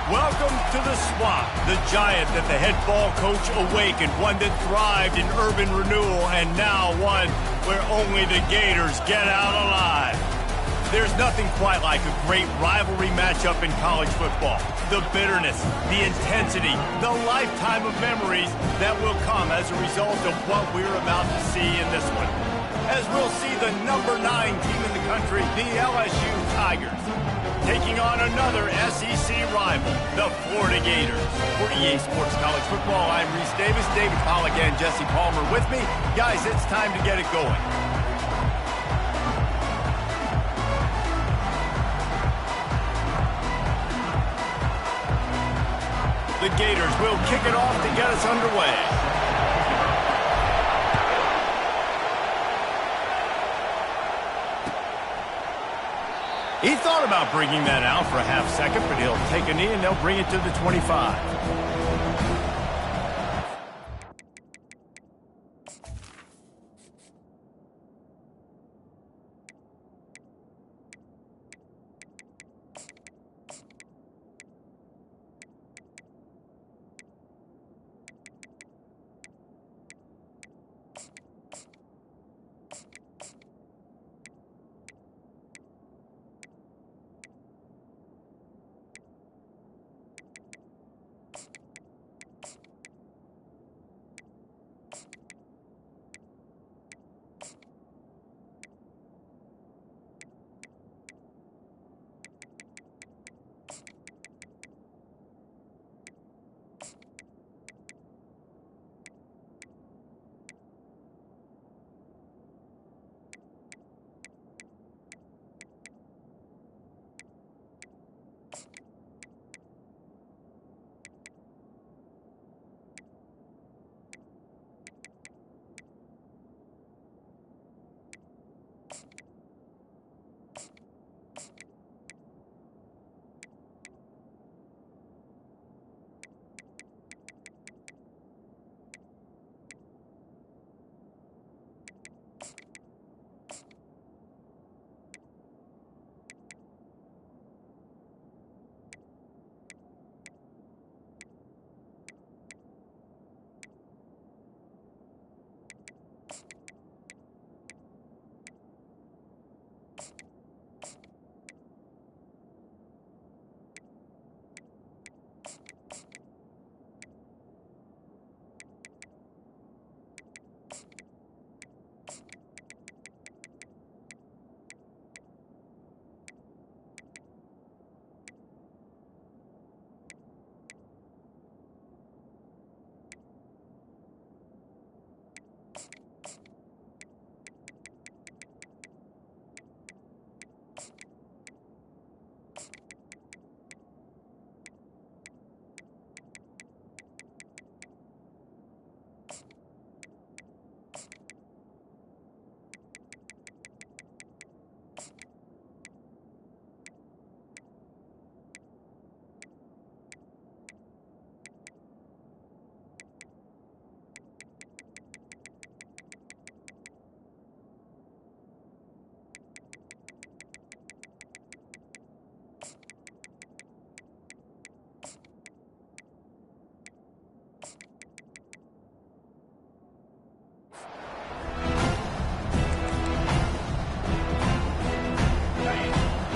Welcome to the Swamp, the giant that the head ball coach awakened, one that thrived in urban renewal, and now one where only the Gators get out alive. There's nothing quite like a great rivalry matchup in college football. The bitterness, the intensity, the lifetime of memories that will come as a result of what we're about to see in this one. As we'll see the number 9 team in the country, the LSU Tigers, taking on another SEC rival, the Florida Gators. For EA Sports College Football, I'm Reese Davis, David Pollack and Jesse Palmer with me. Guys, it's time to get it going. The Gators will kick it off to get us underway. He thought about bringing that out for a half second, but he'll take a knee and they'll bring it to the 25.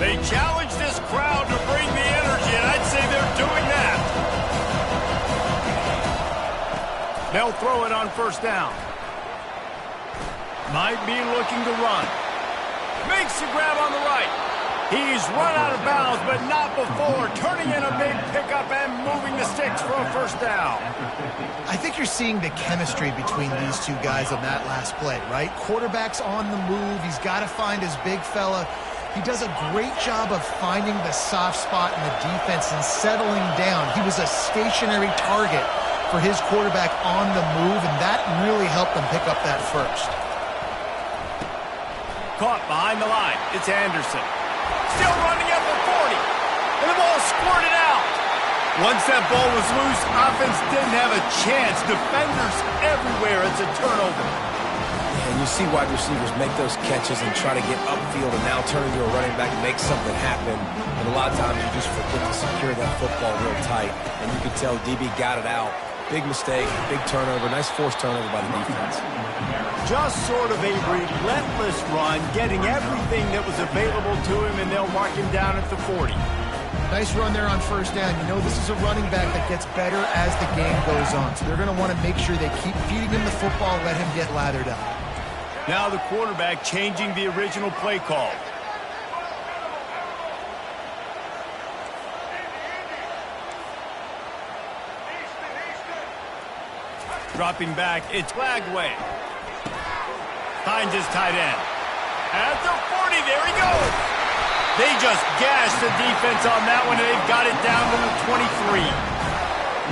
They challenge this crowd to bring the energy, and I'd say they're doing that. They'll throw it on first down. Might be looking to run. Makes the grab on the right. He's run out of bounds, but not before. Turning in a big pickup and moving the sticks for a first down. I think you're seeing the chemistry between these two guys on that last play, right? Quarterback's on the move. He's got to find his big fella. He does a great job of finding the soft spot in the defense and settling down. He was a stationary target for his quarterback on the move, and that really helped them pick up that first. Caught behind the line. It's Anderson. Still running at the 40. And the ball squirted out. Once that ball was loose, offense didn't have a chance. Defenders everywhere. It's a turnover. And you see wide receivers make those catches and try to get upfield and now turn into a running back and make something happen, and a lot of times you just forget to secure that football real tight, and you can tell DB got it out. Big mistake, big turnover, nice forced turnover by the defense. Just sort of a relentless run, getting everything that was available to him, and they'll mark him down at the 40. Nice run there on first down. You know this is a running back that gets better as the game goes on, so they're going to want to make sure they keep feeding him the football, let him get lathered up. Now the quarterback changing the original play call. Dropping back, it's Lagway. Finds his tight end. At the 40, there he goes. They just gashed the defense on that one, and they've got it down to the 23.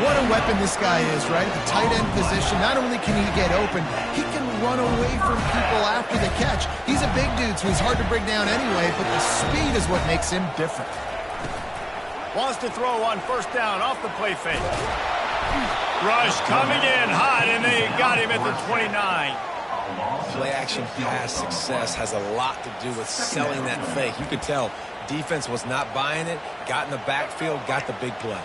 What a weapon this guy is, right? The tight end position, not only can he get open, he can run away from people after the catch. He's a big dude, so he's hard to bring down anyway, but the speed is what makes him different. Wants to throw on first down off the play fake. Rush coming in hot, and they got him at the 29. Play-action pass success has a lot to do with selling that fake. You could tell defense was not buying it, got in the backfield, got the big play.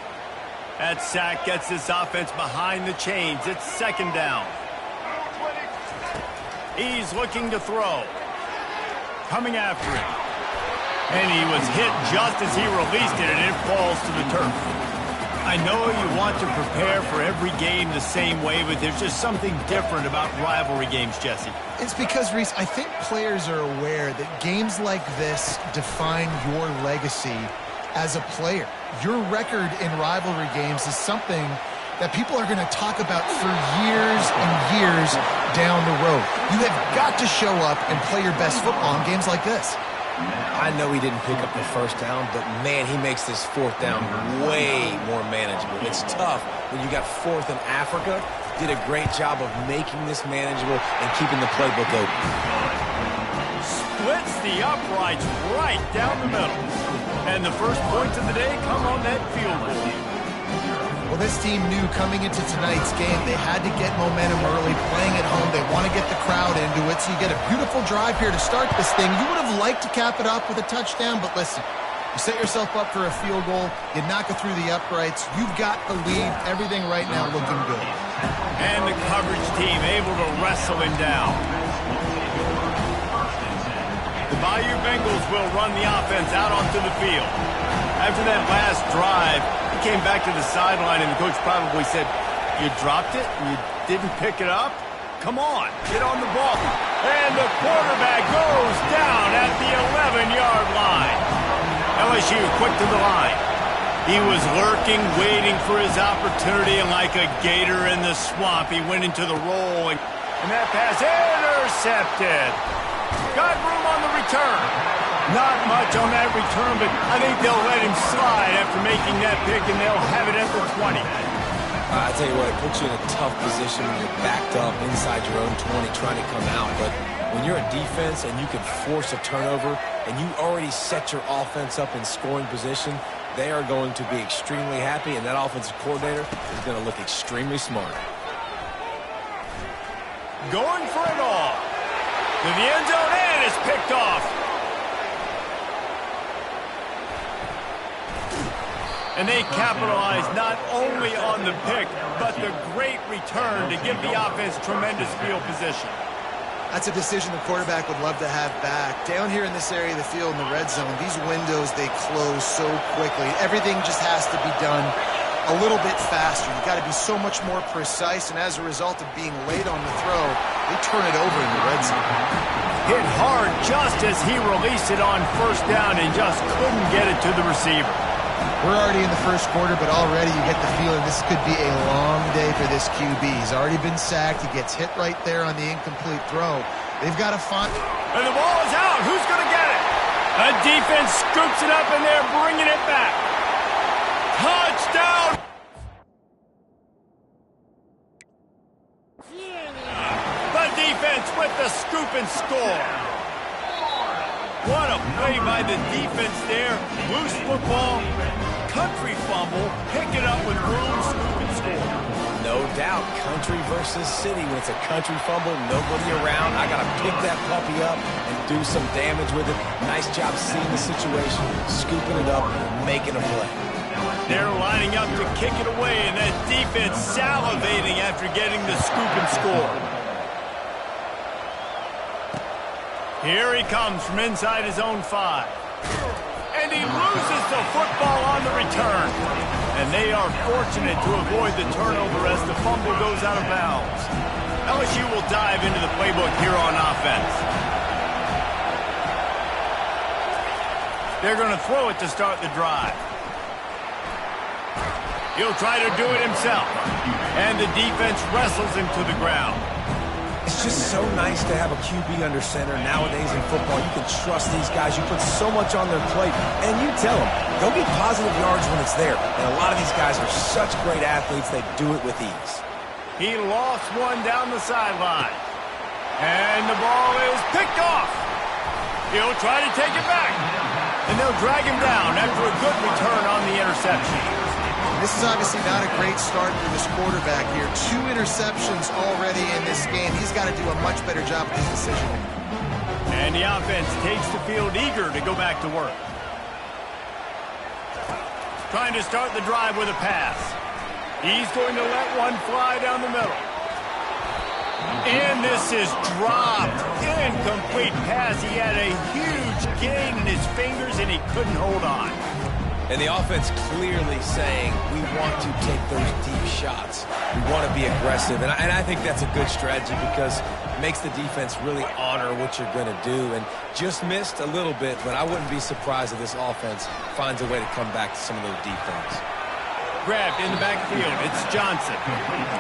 That sack gets this offense behind the chains. It's second down. He's looking to throw. Coming after him. And he was hit just as he released it, and it falls to the turf. I know you want to prepare for every game the same way, but there's just something different about rivalry games, Jesse. It's because, Reese, I think players are aware that games like this define your legacy as a player. Your record in rivalry games is something that people are going to talk about for years and years down the road. You have got to show up and play your best football in games like this. I know he didn't pick up the first down, but man, he makes this fourth down way more manageable. It's tough when you got fourth in Africa. Did a great job of making this manageable and keeping the playbook open. Splits the uprights right down the middle. And the first points of the day come on that field goal. Well, this team knew coming into tonight's game they had to get momentum early, playing at home. They want to get the crowd into it, so you get a beautiful drive here to start this thing. You would have liked to cap it up with a touchdown, but listen, you set yourself up for a field goal, you knock it through the uprights, you've got the lead, everything right now looking good. And the coverage team able to wrestle him down. The Bayou Bengals will run the offense out onto the field. After that last drive, he came back to the sideline, and the coach probably said, "You dropped it and you didn't pick it up? Come on, get on the ball." And the quarterback goes down at the 11-yard line. LSU quick to the line. He was lurking, waiting for his opportunity, and like a gator in the swamp, he went into the roll, and that pass intercepted. Got room on the return. Not much on that return, but I think they'll let him slide after making that pick, and they'll have it at the 20. I tell you what, it puts you in a tough position when you're backed up inside your own 20 trying to come out. But when you're a defense and you can force a turnover and you already set your offense up in scoring position, they are going to be extremely happy, and that offensive coordinator is going to look extremely smart. Going for it all. To the end zone, and it's picked off. And they capitalized not only on the pick, but the great return to give the offense tremendous field position. That's a decision the quarterback would love to have back. Down here in this area of the field in the red zone, these windows, they close so quickly. Everything just has to be done a little bit faster. You've got to be so much more precise, and as a result of being late on the throw, they turn it over in the red zone. Hit hard just as he released it on first down and just couldn't get it to the receiver. We're already in the first quarter, but already you get the feeling this could be a long day for this QB. He's already been sacked. He gets hit right there on the incomplete throw. They've got to find... And the ball is out. Who's going to get it? The defense scoops it up, and they're bringing it back. Touchdown! The defense with the scoop and score. What a play by the defense there. Loose football, country fumble, pick it up with room, scoop and score. No No doubt, country versus city. When it's a country fumble, nobody around, I got to pick that puppy up and do some damage with it. Nice job seeing the situation, scooping it up, making a play. They're lining up to kick it away, and that defense salivating after getting the scoop and score. Here he comes from inside his own 5. And he loses the football on the return. And they are fortunate to avoid the turnover as the fumble goes out of bounds. LSU will dive into the playbook here on offense. They're going to throw it to start the drive. He'll try to do it himself. And the defense wrestles him to the ground. It's just so nice to have a QB under center. Nowadays in football, you can trust these guys. You put so much on their plate, and you tell them, go get positive yards when it's there. And a lot of these guys are such great athletes, they do it with ease. He lost one down the sideline. And the ball is picked off. He'll try to take it back. And they'll drag him down after a good return on the interception. This is obviously not a great start for this quarterback here. 2 interceptions already in this game. He's got to do a much better job with his decision. And the offense takes the field eager to go back to work. Trying to start the drive with a pass. He's going to let one fly down the middle. And this is dropped. Incomplete pass. He had a huge gain in his fingers, and he couldn't hold on. And the offense clearly saying, we want to take those deep shots. We want to be aggressive. And I think that's a good strategy because it makes the defense really honor what you're going to do. And just missed a little bit, but I wouldn't be surprised if this offense finds a way to come back to some of those deep things. Grabbed in the backfield, it's Johnson.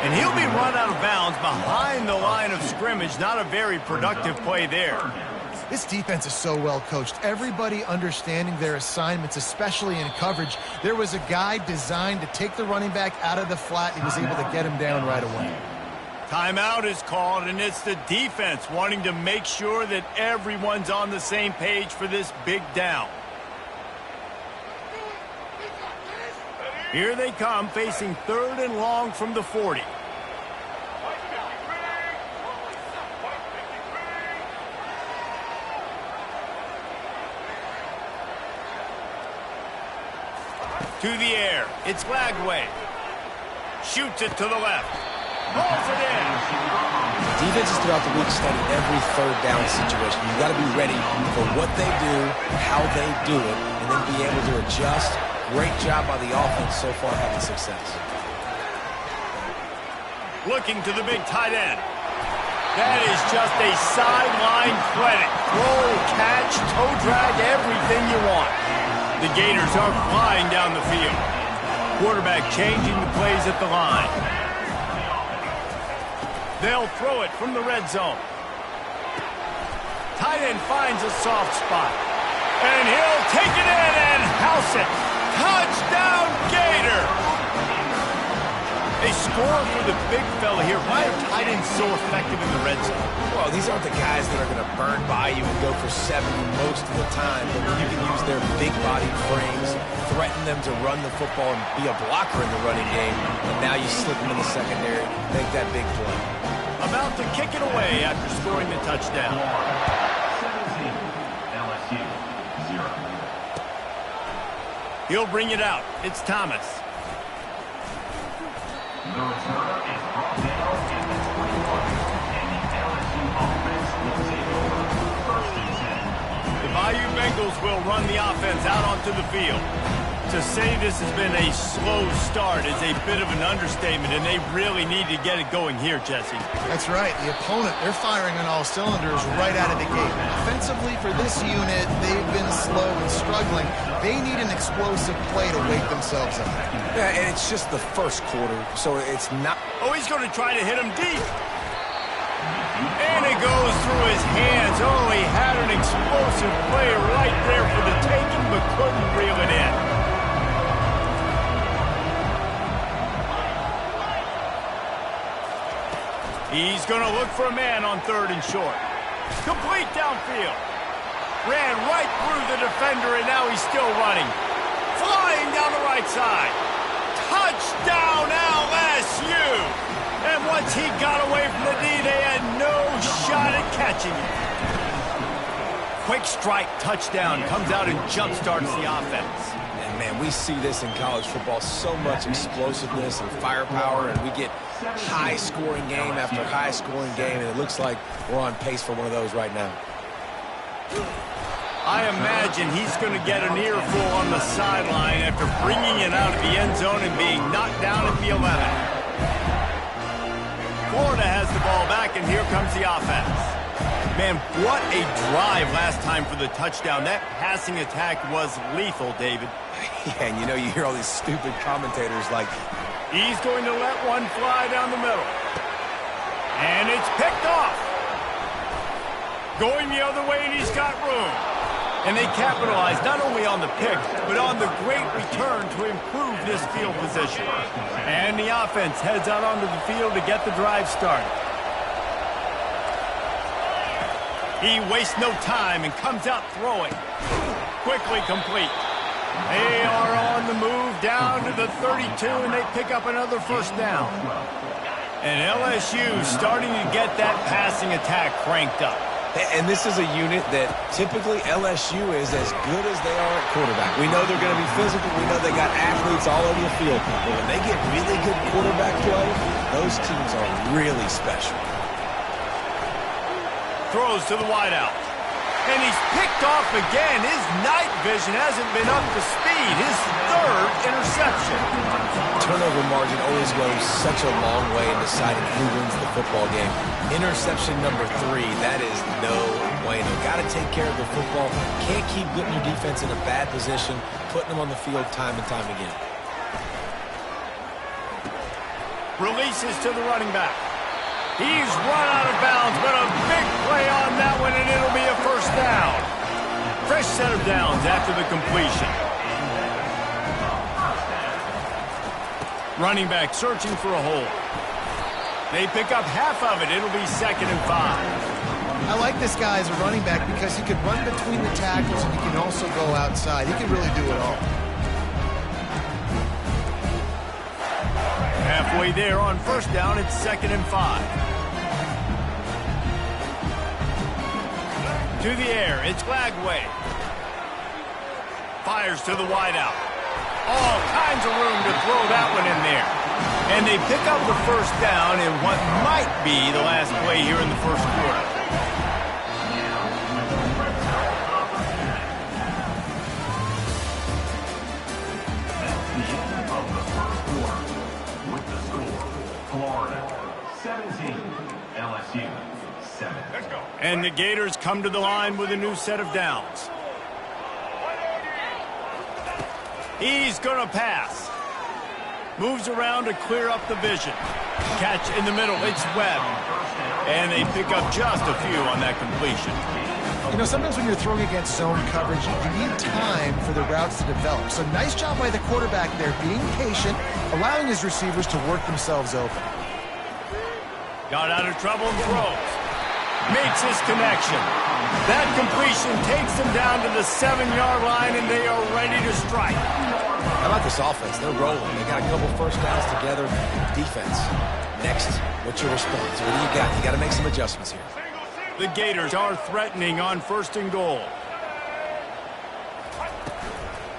And he'll be run out of bounds behind the line of scrimmage. Not a very productive play there. This defense is so well coached. Everybody understanding their assignments, especially in coverage. There was a guy designed to take the running back out of the flat. He was able to get him down right away. Timeout is called, and it's the defense wanting to make sure that everyone's on the same page for this big down. Here they come, facing 3rd and long from the 40. To the air. It's Lagway. Shoots it to the left. Rolls it in. Defenses throughout the week study every 3rd down situation. You've got to be ready for what they do, how they do it, and then be able to adjust. Great job by the offense so far having success. Looking to the big tight end. That is just a sideline credit. Throw, catch, toe drag, everything you want. The Gators are flying down the field. Quarterback changing the plays at the line. They'll throw it from the red zone. Tight end finds a soft spot. And he'll take it in and house it. Touchdown, Gator! They score for the big fella here. Why are tight ends so effective in the red zone? Well, these aren't the guys that are going to burn by you and go for 70 most of the time, but you can use their big-bodied frames, threaten them to run the football and be a blocker in the running game, and now you slip them in the secondary, make that big play. About to kick it away after scoring the touchdown. 17, LSU, 0. He'll bring it out. It's Thomas. The returner is brought down in the 21, and the LSU offense will take over 1st and 10. The Bayou Bengals will run the offense out onto the field. To say this has been a slow start is a bit of an understatement, and they really need to get it going here, Jesse. That's right. The opponent, they're firing on all cylinders right out of the gate. Offensively for this unit, they've been slow and struggling. They need an explosive play to wake themselves up. Yeah, and it's just the first quarter, so it's not... Oh, he's going to try to hit him deep. And it goes through his hands. Oh, he had an explosive play right there for the taking, but couldn't reel it in. He's going to look for a man on 3rd and short. Complete downfield. Ran right through the defender, and now he's still running. Flying down the right side. Touchdown, LSU! Once he got away from the D, they had no shot at catching it. Quick strike touchdown comes out and jump-starts the offense. And, man, we see this in college football, so much explosiveness and firepower, and we get high-scoring game after high-scoring game, and it looks like we're on pace for one of those right now. I imagine he's going to get an earful on the sideline after bringing it out of the end zone and being knocked down at the 11. Florida has the ball back, and here comes the offense. Man, what a drive last time for the touchdown. That passing attack was lethal, David. Yeah, and you hear all these stupid commentators like, he's going to let one fly down the middle. And it's picked off. Going the other way, and he's got room. And they capitalize not only on the pick, but on the great return to improve this field position. And the offense heads out onto the field to get the drive started. He wastes no time and comes out throwing. Quickly complete. They are on the move down to the 32, and they pick up another first down. And LSU starting to get that passing attack cranked up. And this is a unit that typically LSU is as good as they are at quarterback. We know they're going to be physical. We know they got athletes all over the field. But when they get really good quarterback play, those teams are really special. Throws to the wideout. And he's picked off again. His night vision hasn't been up to speed. His third interception. Turnover margin always goes such a long way in deciding who wins the football game. Interception number 3, that is no bueno. Got to take care of the football. Can't keep putting your defense in a bad position, putting them on the field time and time again. Releases to the running back. He's run out of bounds, but a big play on that one, and it'll be a first down. Fresh set of downs after the completion. Running back searching for a hole. They pick up half of it. It'll be 2nd and 5. I like this guy as a running back because he can run between the tackles and he can also go outside. He can really do it all. Halfway there on first down, it's 2nd and 5. To the air, it's Lagway. Fires to the wideout. All kinds of room to throw that one in there. And they pick up the first down in what might be the last play here in the first quarter. With the score, Florida 17, LSU 7. Let's go. And the Gators come to the line with a new set of downs. He's going to pass. Moves around to clear up the vision. Catch in the middle. It's Webb. And they pick up just a few on that completion. You know, sometimes when you're throwing against zone coverage, you need time for the routes to develop. So nice job by the quarterback there, being patient, allowing his receivers to work themselves open. Got out of trouble and throws. Makes his connection. That completion takes them down to the 7-yard line, and they are ready to strike. How about this offense? They're rolling. They got a couple first downs together. Defense. Next, what's your response? What do you got? You got to make some adjustments here. The Gators are threatening on 1st and goal.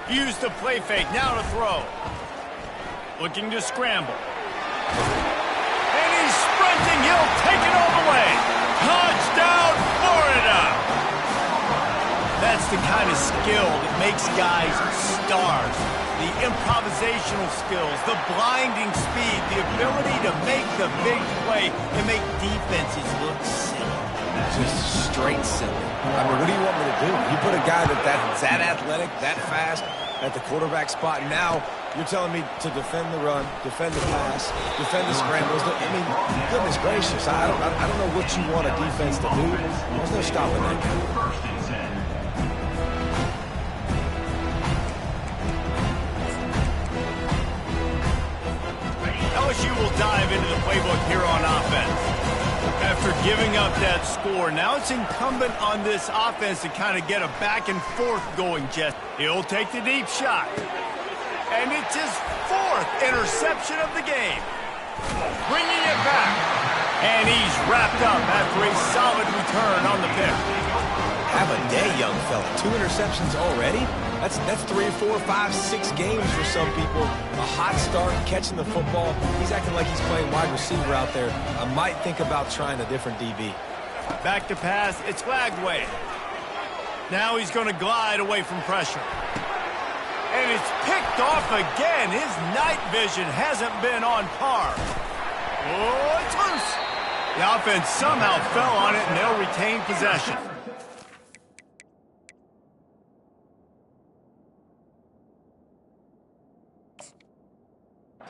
Use the play fake. Now to throw. Looking to scramble. And he's sprinting. He'll take it all the way. Touchdown, Florida! That's the kind of skill that makes guys stars. The improvisational skills, the blinding speed, the ability to make the big play and make defenses look silly. Just straight silly. I mean, what do you want me to do? You put a guy that's that athletic, that fast, at the quarterback spot. Now you're telling me to defend the run, defend the pass, defend the scrambles. I mean, goodness gracious, I don't know what you want a defense to do. There's no stopping that guy. 1st and 10. LSU will dive into the playbook here on offense. After giving up that score, now it's incumbent on this offense to kind of get a back and forth going, Jess. He'll take the deep shot. And it's his 4th interception of the game. Bringing it back. And he's wrapped up after a solid return on the pick. Have a day, young fella. 2 interceptions already? That's 3, 4, 5, 6 games for some people. A hot start, catching the football. He's acting like he's playing wide receiver out there. I might think about trying a different DB. Back to pass. It's Lagway. Now he's going to glide away from pressure. And it's picked off again. His night vision hasn't been on par. Oh, it's loose. The offense somehow fell on it, and they'll retain possession.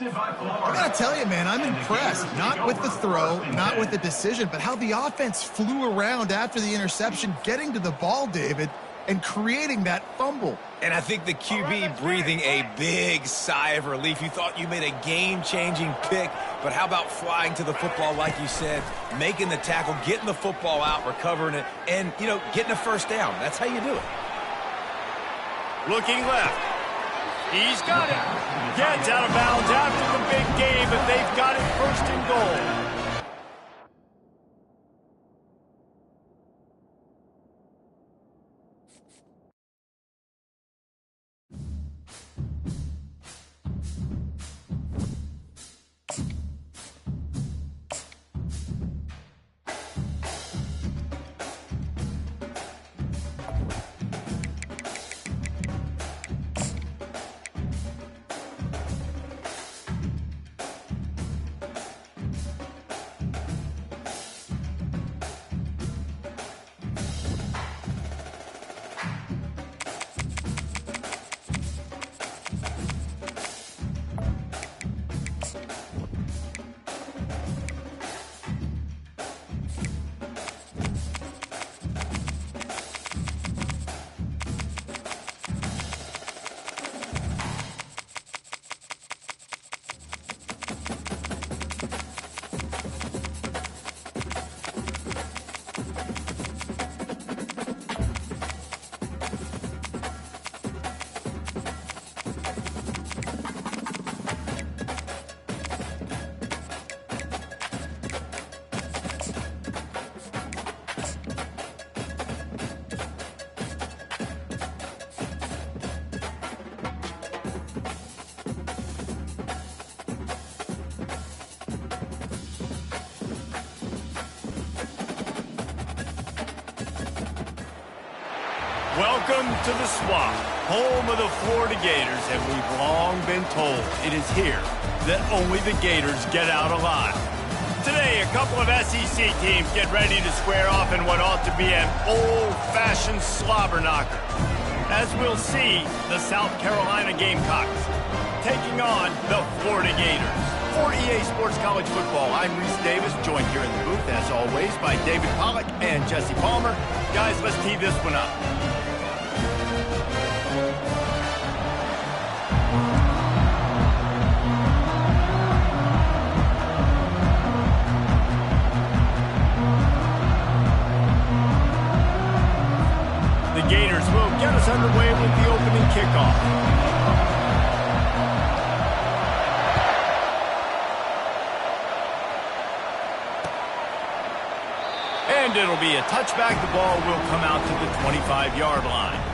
I gotta tell you, man, I'm impressed. Not with the throw, not with the decision, but how the offense flew around after the interception, getting to the ball, David, and creating that fumble. And I think the QB breathing a big sigh of relief. You thought you made a game-changing pick, but how about flying to the football, like you said, making the tackle, getting the football out, recovering it, and, you know, getting a first down. That's how you do it. Looking left. He's got it. Gets out of bounds after the big game, but they've got it first and goal. Welcome to the Swamp, home of the Florida Gators, and we've long been told it is here that only the Gators get out alive. Today, a couple of SEC teams get ready to square off in what ought to be an old-fashioned slobber knocker. As we'll see, the South Carolina Gamecocks taking on the Florida Gators. For EA Sports College Football, I'm Reese Davis, joined here in the booth, as always, by David Pollack and Jesse Palmer. Guys, let's tee this one up. The Gators will get us underway with the opening kickoff. And it'll be a touchback. The ball will come out to the 25-yard line.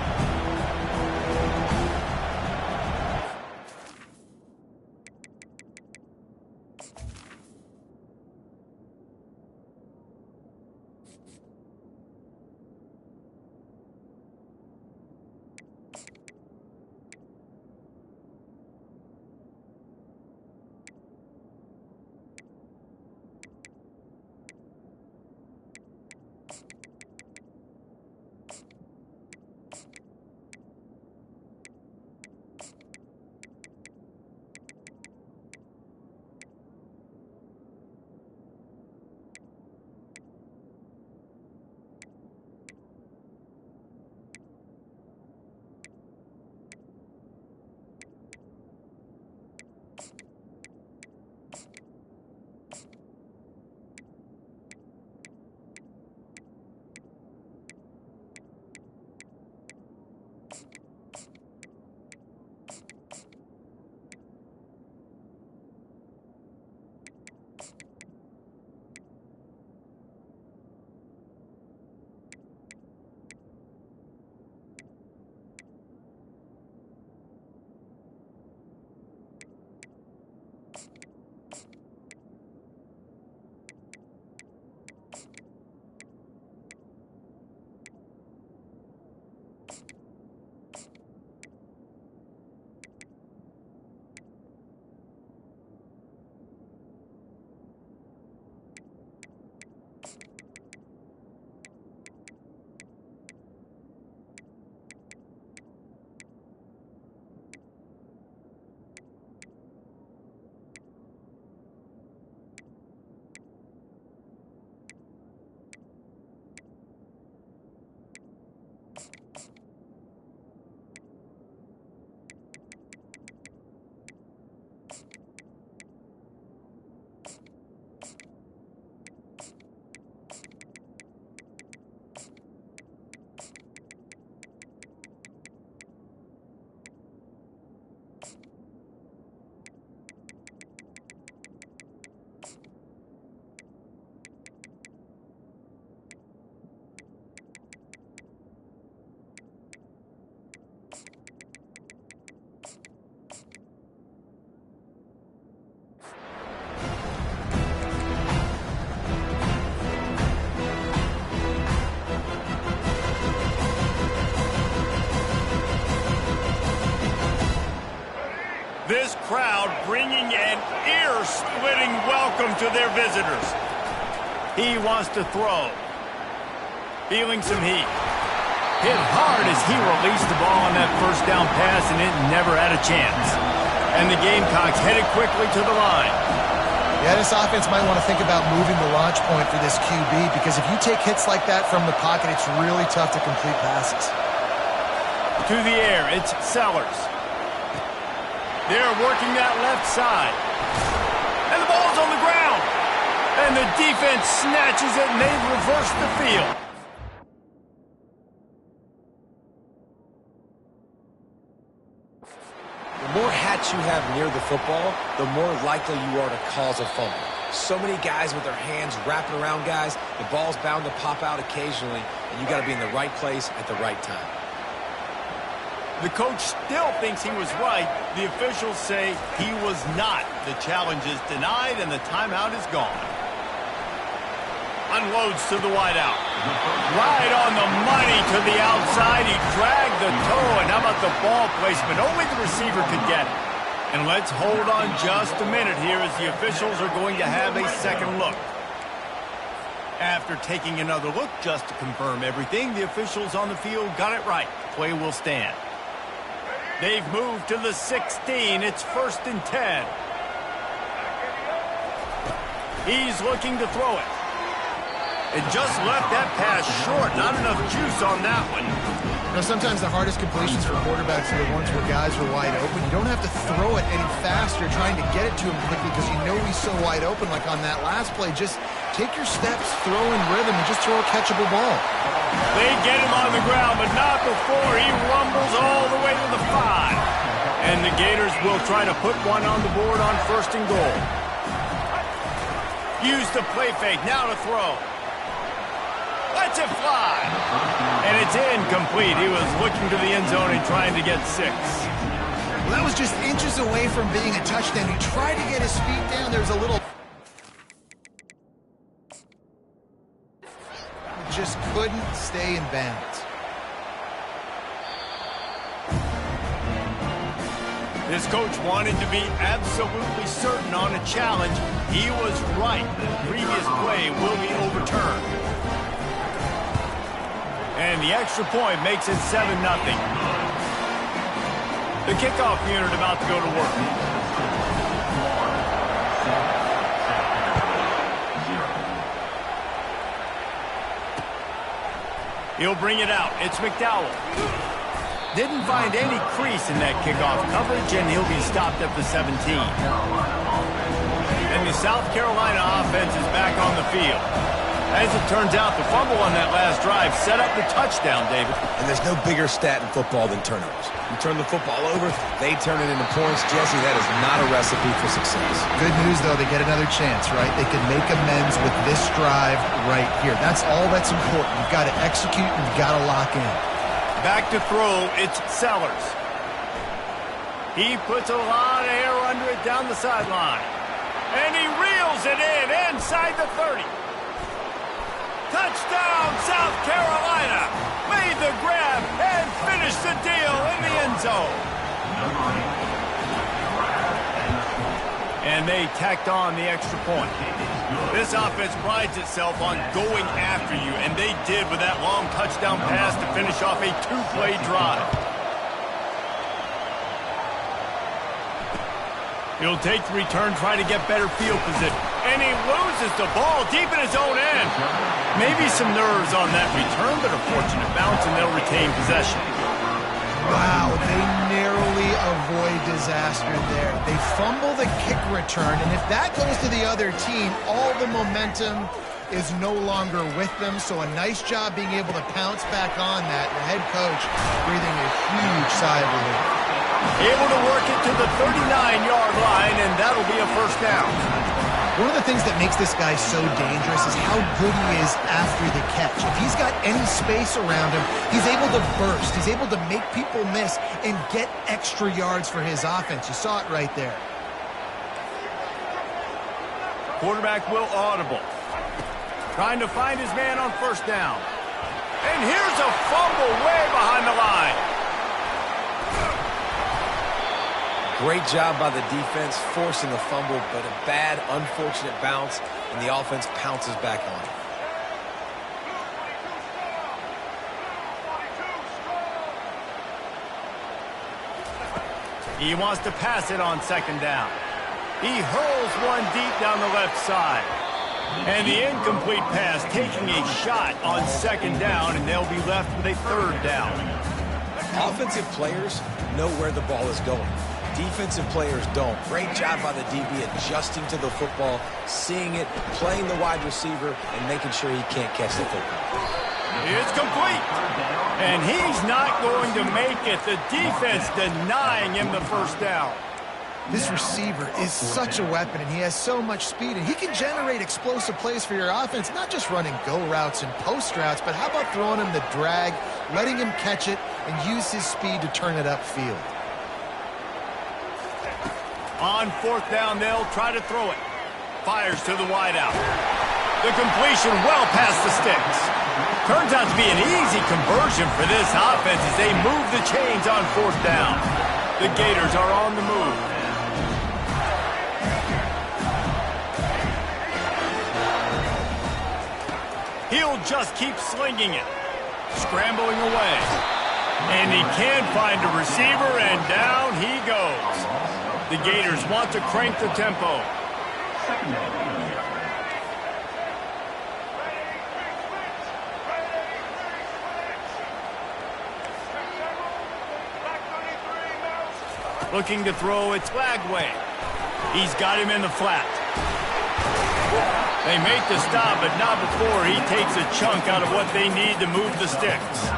crowd bringing an ear-splitting welcome to their visitors. He wants to throw. Feeling some heat. Hit hard as he released the ball on that first down pass, and it never had a chance. And the Gamecocks headed quickly to the line. Yeah, this offense might want to think about moving the launch point for this QB, because if you take hits like that from the pocket, it's really tough to complete passes. To the air, it's Sellers. They're working that left side. And the ball's on the ground. And the defense snatches it, and they've reversed the field. The more hats you have near the football, the more likely you are to cause a fumble. So many guys with their hands wrapping around guys, the ball's bound to pop out occasionally, and you got to be in the right place at the right time. The coach still thinks he was right. The officials say he was not. The challenge is denied, and the timeout is gone. Unloads to the wideout. Right on the money to the outside. He dragged the toe, and how about the ball placement? Only the receiver could get it. And let's hold on just a minute here as the officials are going to have a second look. After taking another look just to confirm everything, the officials on the field got it right. Play will stand. They've moved to the 16. It's 1st and 10. He's looking to throw it. It just left that pass short. Not enough juice on that one. You know, sometimes the hardest completions for quarterbacks are the ones where guys are wide open. You don't have to throw it any faster trying to get it to him quickly because you know he's so wide open like on that last play. Just take your steps, throw in rhythm, and just throw a catchable ball. They get him on the ground, but not before he rumbles all the way to the 5. And the Gators will try to put one on the board on 1st and goal. Use the play fake, now to throw. Lets it fly. And it's incomplete. He was looking to the end zone and trying to get 6. Well, that was just inches away from being a touchdown. He tried to get his feet down. There's a little... Just couldn't stay in bounds. This coach wanted to be absolutely certain on a challenge. He was right. The previous play will be overturned. And the extra point makes it 7-0. The kickoff unit about to go to work. He'll bring it out. It's McDowell. Didn't find any crease in that kickoff coverage, and he'll be stopped at the 17. And the South Carolina offense is back on the field. As it turns out, the fumble on that last drive set up the touchdown, David. And there's no bigger stat in football than turnovers. You turn the football over, they turn it into points. Jesse, that is not a recipe for success. Good news, though, they get another chance, right? They can make amends with this drive right here. That's all that's important. You've got to execute, and you've got to lock in. Back to throw, it's Sellers. He puts a lot of air under it down the sideline. And he reels it in inside the 30. Touchdown, South Carolina. Made the grab and finished the deal in the end zone. And they tacked on the extra point. This offense prides itself on going after you, and they did with that long touchdown pass to finish off a 2-play drive. He'll take the return, try to get better field position. And he loses the ball deep in his own end. Maybe some nerves on that return, but a fortunate bounce, and they'll retain possession. Wow, they narrowly avoid disaster there. They fumble the kick return, and if that goes to the other team, all the momentum is no longer with them. So a nice job being able to pounce back on that. The head coach breathing a huge sigh of relief. Able to work it to the 39-yard line, and that'll be a 1st down. One of the things that makes this guy so dangerous is how good he is after the catch. If he's got any space around him, he's able to burst. He's able to make people miss and get extra yards for his offense. You saw it right there. Quarterback will audible. Trying to find his man on 1st down. And here's a fumble way behind the line. Great job by the defense, forcing the fumble, but a bad, unfortunate bounce, and the offense pounces back on it. He wants to pass it on second down. He hurls one deep down the left side. And the incomplete pass taking a shot on second down, and they'll be left with a third down. Offensive players know where the ball is going. Defensive players don't. Great job by the DB adjusting to the football, seeing it, playing the wide receiver, and making sure he can't catch the football. It's complete. And he's not going to make it. The defense denying him the first down. This receiver is such a weapon, and he has so much speed, and he can generate explosive plays for your offense, not just running go routes and post routes, but how about throwing him the drag, letting him catch it, and use his speed to turn it upfield. On fourth down, they'll try to throw it. Fires to the wideout. The completion well past the sticks. Turns out to be an easy conversion for this offense as they move the chains on fourth down. The Gators are on the move. He'll just keep slinging it. Scrambling away. And he can find a receiver, and down he goes. The Gators want to crank the tempo. Looking to throw it Lagway. He's got him in the flat. They make the stop, but not before he takes a chunk out of what they need to move the sticks.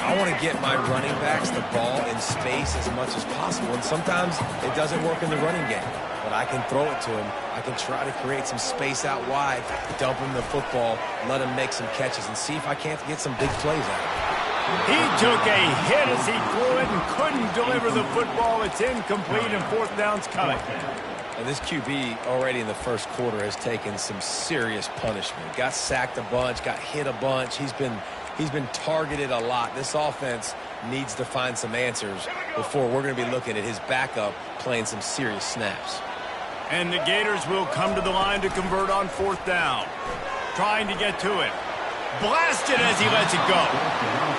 I want to get my running backs the ball in space as much as possible, and sometimes it doesn't work in the running game. But I can throw it to him. I can try to create some space out wide, dump him the football, let him make some catches, and see if I can't get some big plays out of it. He took a hit as he threw it and couldn't deliver the football. It's incomplete, and fourth down's coming. And this QB already in the first quarter has taken some serious punishment. Got sacked a bunch, got hit a bunch. He's been targeted a lot. This offense needs to find some answers before we're going to be looking at his backup playing some serious snaps. And the Gators will come to the line to convert on fourth down. Trying to get to it. Blasted as he lets it go.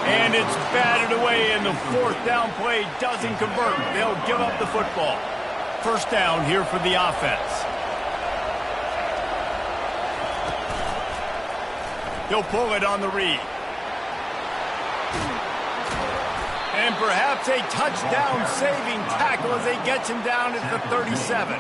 And it's batted away, and the fourth down play doesn't convert. They'll give up the football. First down here for the offense. He'll pull it on the read. And perhaps a touchdown-saving tackle as they get him down at the 37.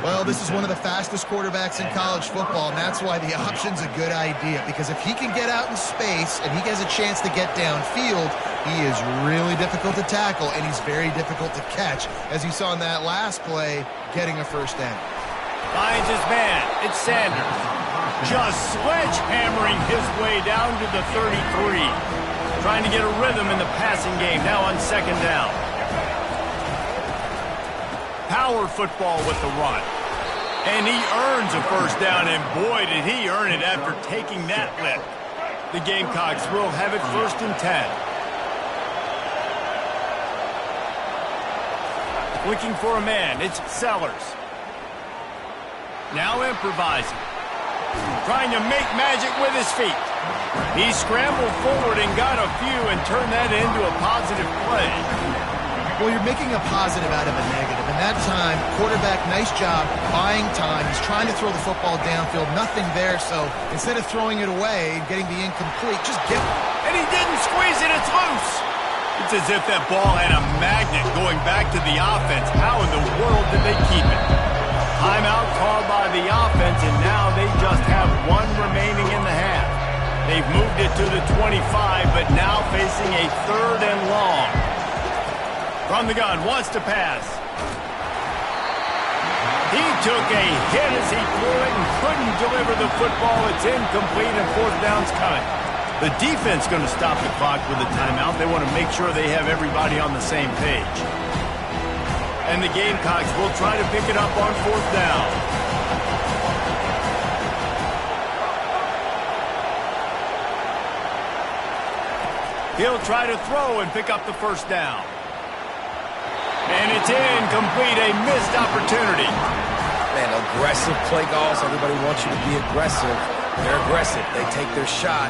Well, this is one of the fastest quarterbacks in college football, and that's why the option's a good idea, because if he can get out in space and he has a chance to get downfield, he is really difficult to tackle, and he's very difficult to catch, as you saw in that last play, getting a first down. Finds his man. It's Sanders. Just sledgehammering his way down to the 33. Trying to get a rhythm in the passing game now on second down. Power football with the run. And he earns a first down, and boy, did he earn it after taking that lift. The Gamecocks will have it first and 10. Looking for a man, it's Sellers. Now improvising. Trying to make magic with his feet. He scrambled forward and got a few and turned that into a positive play. Well, you're making a positive out of a negative. And that time, quarterback, nice job, buying time. He's trying to throw the football downfield. Nothing there, so instead of throwing it away and getting the incomplete, just get it. And he didn't squeeze it. It's loose. It's as if that ball had a magnet going back to the offense. How in the world did they keep it? Timeout called by the offense, and now they just have one remaining in the half. They've moved it to the 25, but now facing a third and long. From the gun, wants to pass. He took a hit as he threw it and couldn't deliver the football. It's incomplete, and fourth down's coming. The defense going to stop the clock with a timeout. They want to make sure they have everybody on the same page. And the Gamecocks will try to pick it up on fourth down. He'll try to throw and pick up the first down. And it's incomplete, a missed opportunity. Man, aggressive play calls. Everybody wants you to be aggressive. They're aggressive. They take their shot.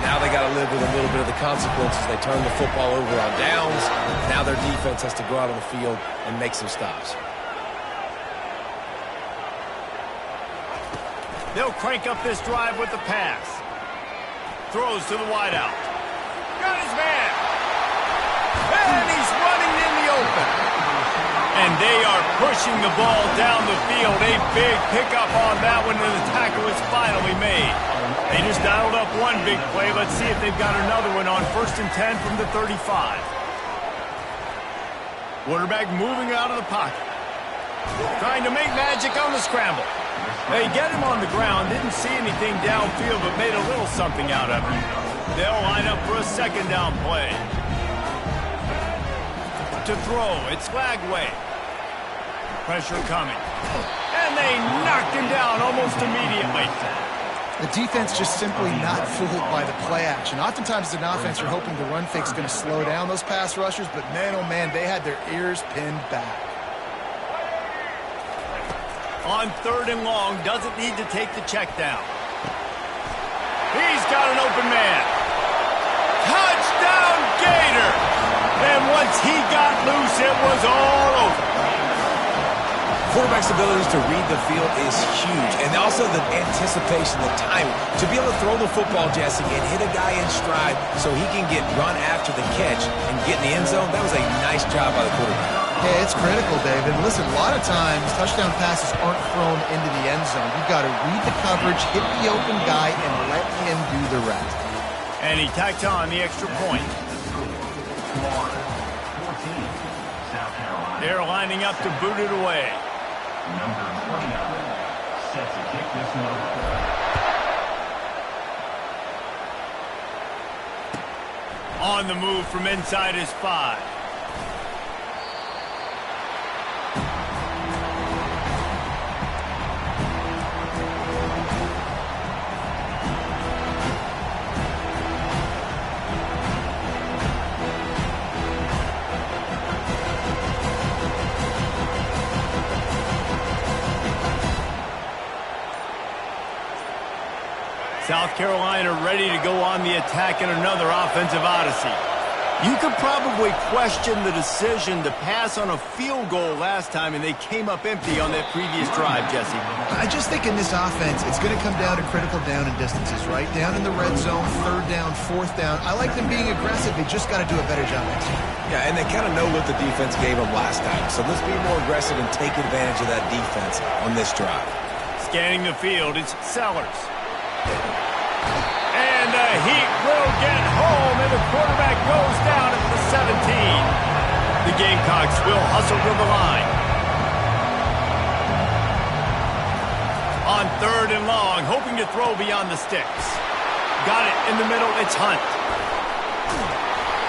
Now they got to live with a little bit of the consequences. They turn the football over on downs. Now their defense has to go out on the field and make some stops. They'll crank up this drive with the pass. Throws to the wideout. Got his man. And he's running in the open. And they are pushing the ball down the field. A big pickup on that one, and the tackle is finally made. They just dialed up one big play. Let's see if they've got another one on 1st and 10 from the 35. Quarterback moving out of the pocket. Trying to make magic on the scramble. They get him on the ground. Didn't see anything downfield, but made a little something out of it. They'll line up for a 2nd down play. To throw, it's Lagway. Pressure coming. And they knocked him down almost immediately. The defense just simply not fooled by the play action. Oftentimes, as an offense, you're hoping the run fake's going to slow down those pass rushers, but man, oh man, they had their ears pinned back. On 3rd and long, doesn't need to take the check down. He's got an open man. Touchdown, Gator! And once he got loose, it was all over. Quarterback's ability to read the field is huge, and also the anticipation, the timing. To be able to throw the football, Jesse, and hit a guy in stride so he can get run after the catch and get in the end zone, that was a nice job by the quarterback. Yeah, it's critical, David. Listen, a lot of times, touchdown passes aren't thrown into the end zone. You've got to read the coverage, hit the open guy, and let him do the rest. And he tacked on the extra point. 14, South Carolina. They're lining up to boot it away. Number 29 set to kick this one. On the move from inside his 5. South Carolina ready to go on the attack in another offensive odyssey. You could probably question the decision to pass on a field goal last time, and they came up empty on that previous drive, Jesse. I just think in this offense, it's going to come down to critical down and distances, right? Down in the red zone, 3rd down, 4th down. I like them being aggressive. They just got to do a better job next year. Yeah, and they kind of know what the defense gave them last time. So let's be more aggressive and take advantage of that defense on this drive. Scanning the field, it's Sellers. And the Heat will get home, and the quarterback goes down at the 17. The Gamecocks will hustle to the line. On 3rd and long, hoping to throw beyond the sticks. Got it in the middle, it's Hunt.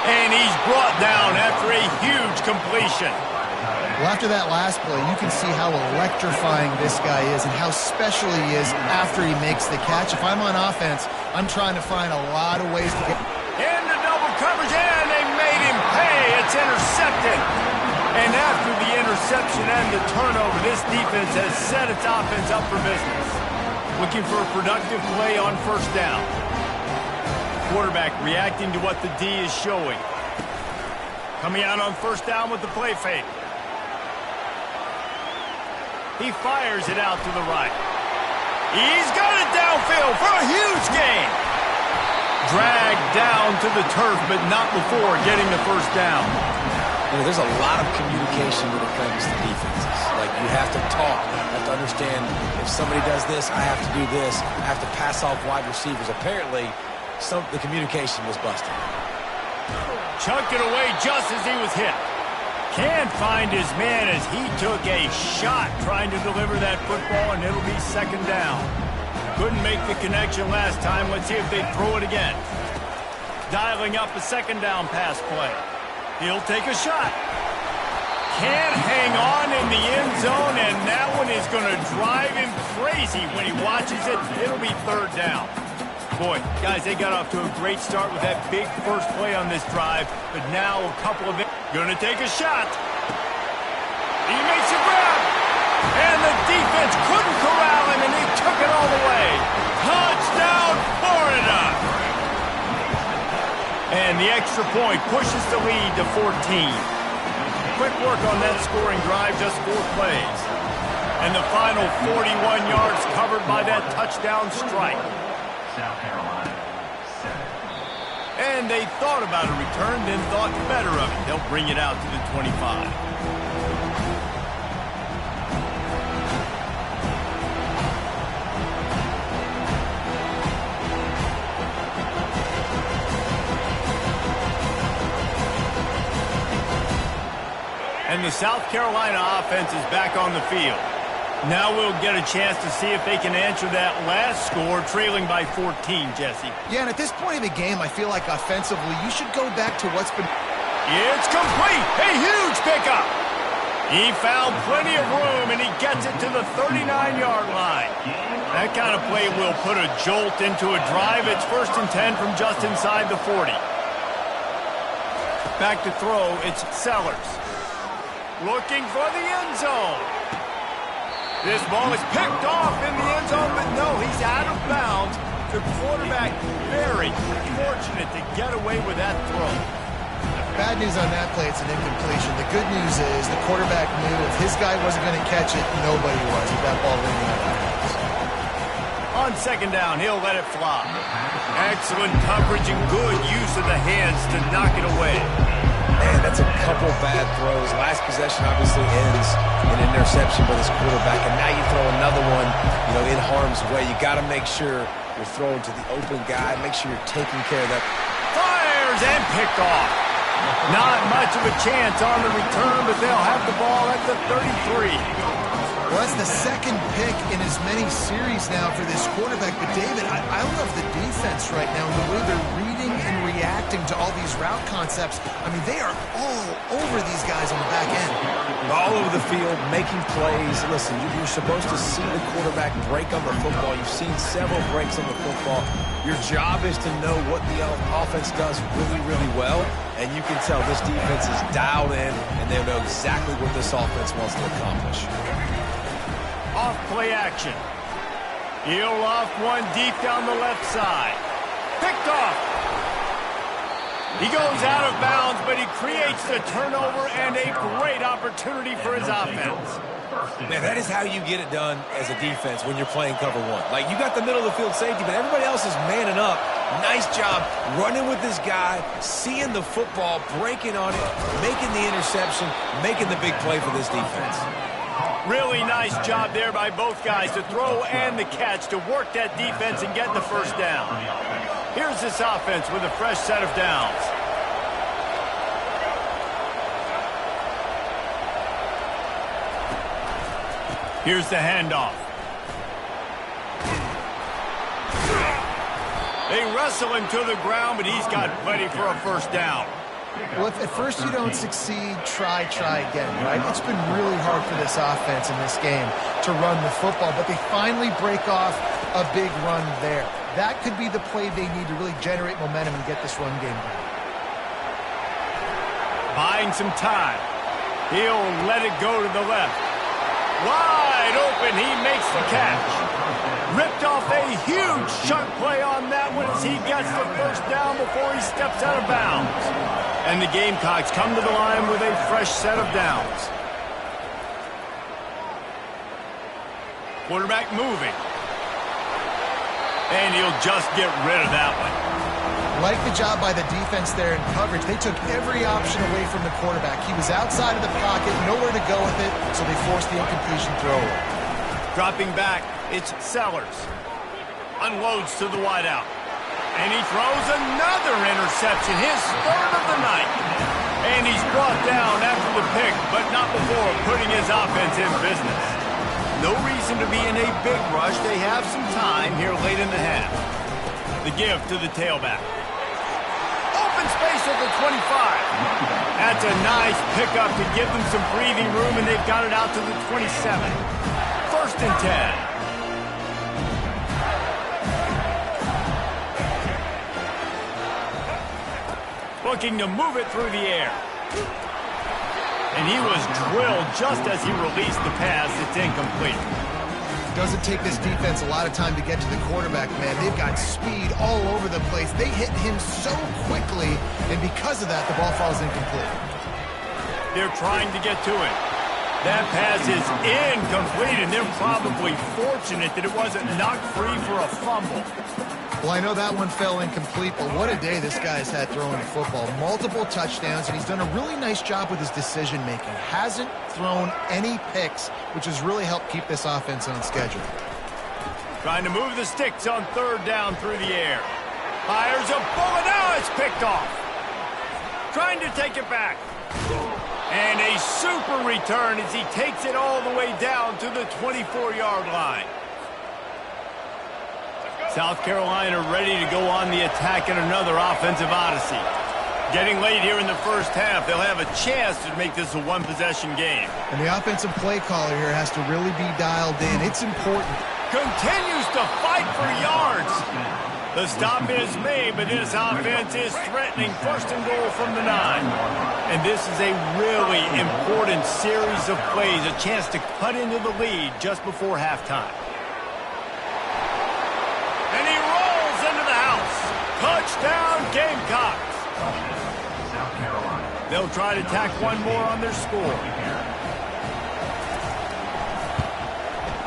And he's brought down after a huge completion. Well, after that last play, you can see how electrifying this guy is and how special he is after he makes the catch. If I'm on offense, I'm trying to find a lot of ways to get... Into double coverage, and they made him pay. It's intercepted. And after the interception and the turnover, this defense has set its offense up for business. Looking for a productive play on 1st down. Quarterback reacting to what the D is showing. Coming out on 1st down with the play fake. He fires it out to the right. He's got it downfield for a huge gain. Dragged down to the turf, but not before getting the 1st down. You know, there's a lot of communication when it comes to defenses. Like, you have to talk. You have to understand if somebody does this, I have to do this. I have to pass off wide receivers. Apparently, the communication was busted. Chucked it away just as he was hit. Can't find his man as he took a shot trying to deliver that football, and it'll be 2nd down. Couldn't make the connection last time. Let's see if they throw it again. Dialing up a 2nd down pass play. He'll take a shot. Can't hang on in the end zone, and that one is going to drive him crazy when he watches it. It'll be 3rd down. Boy, guys, they got off to a great start with that big first play on this drive, but now a couple of... Gonna take a shot. He makes a grab. And the defense couldn't corral him, and he took it all the way. Touchdown, Florida! And the extra point pushes the lead to 14. Quick work on that scoring drive, just 4 plays. And the final 41 yards covered by that touchdown strike. South Carolina, 7. And they thought about a return, then thought better of it. They'll bring it out to the 25. And the South Carolina offense is back on the field. Now we'll get a chance to see if they can answer that last score, trailing by 14, Jesse. Yeah, and at this point of the game, I feel like offensively, you should go back to what's been... It's complete! A huge pickup! He found plenty of room, and he gets it to the 39-yard line. That kind of play will put a jolt into a drive. It's 1st and 10 from just inside the 40. Back to throw, it's Sellers. Looking for the end zone. This ball is picked off in the end zone, but no, he's out of bounds. The quarterback very fortunate to get away with that throw. Bad news on that play, it's an incompletion. The good news is the quarterback knew if his guy wasn't going to catch it, nobody was with that ball landing out of bounds. On 2nd down, he'll let it fly. Excellent coverage and good use of the hands to knock it away. Man, that's a couple bad throws. Last possession obviously ends in an interception by this quarterback, and now you throw another one, in harm's way. You got to make sure you're throwing to the open guy. Make sure you're taking care of that. Fires and picked off. Not much of a chance on the return, but they'll have the ball at the 33. Well, that's the 2nd pick in as many series now for this quarterback. But, David, I love the defense right now, the way they're reading and reacting to all these route concepts. I mean, they are all over these guys on the back end. All over the field, making plays. Listen, you're supposed to see the quarterback break on the football. You've seen several breaks on the football. Your job is to know what the offense does really, really well. And you can tell this defense is dialed in, and they know exactly what this offense wants to accomplish. Off play action. He'll loft one deep down the left side. Picked off. He goes out of bounds, but he creates the turnover and a great opportunity for his offense. Man, that is how you get it done as a defense when you're playing cover 1. Like, you got the middle of the field safety, but everybody else is manning up. Nice job running with this guy, seeing the football, breaking on it, making the interception, making the big play for this defense. Really nice job there by both guys to throw and the catch to work that defense and get the 1st down. Here's this offense with a fresh set of downs. Here's the handoff. They wrestle him to the ground, but he's got plenty for a 1st down. Well, if at first you don't succeed, try again, right? It's been really hard for this offense in this game to run the football, but they finally break off a big run there. That could be the play they need to really generate momentum and get this run game going. Buying some time. He'll let it go to the left. Wide open, he makes the catch. Ripped off a huge chunk play on that one as he gets the 1st down before he steps out of bounds. And the Gamecocks come to the line with a fresh set of downs. Quarterback moving. And he'll just get rid of that one. Like the job by the defense there in coverage. They took every option away from the quarterback. He was outside of the pocket, nowhere to go with it, so they forced the incompletion throw. Dropping back, it's Sellers. Unloads to the wideout. And he throws another interception, his 3rd of the night. And he's brought down after the pick, but not before putting his offense in business. No reason to be in a big rush. They have some time here late in the half. The give to the tailback. Open space at the 25. That's a nice pickup to give them some breathing room, and they've got it out to the 27. 1st and 10. Looking to move it through the air. And he was drilled just as he released the pass. It's incomplete. Doesn't take this defense a lot of time to get to the quarterback, man. They've got speed all over the place. They hit him so quickly, and because of that, the ball falls incomplete. They're trying to get to it. That pass is incomplete, and they're probably fortunate that it wasn't knocked free for a fumble. Well, I know that one fell incomplete, but what a day this guy's had throwing the football. Multiple touchdowns, and he's done a really nice job with his decision-making. Hasn't thrown any picks, which has really helped keep this offense on schedule. Trying to move the sticks on third down through the air. Fires a bullet. Now it's picked off. Trying to take it back. And a super return as he takes it all the way down to the 24-yard line. South Carolina ready to go on the attack in another offensive odyssey. Getting late here in the first half, they'll have a chance to make this a one-possession game. And the offensive play caller here has to really be dialed in. It's important. Continues to fight for yards. The stop is made, but this offense is threatening first and goal from the 9. And this is a really important series of plays, a chance to cut into the lead just before halftime. And he rolls into the house. Touchdown, Gamecocks. They'll try to tack one more on their score.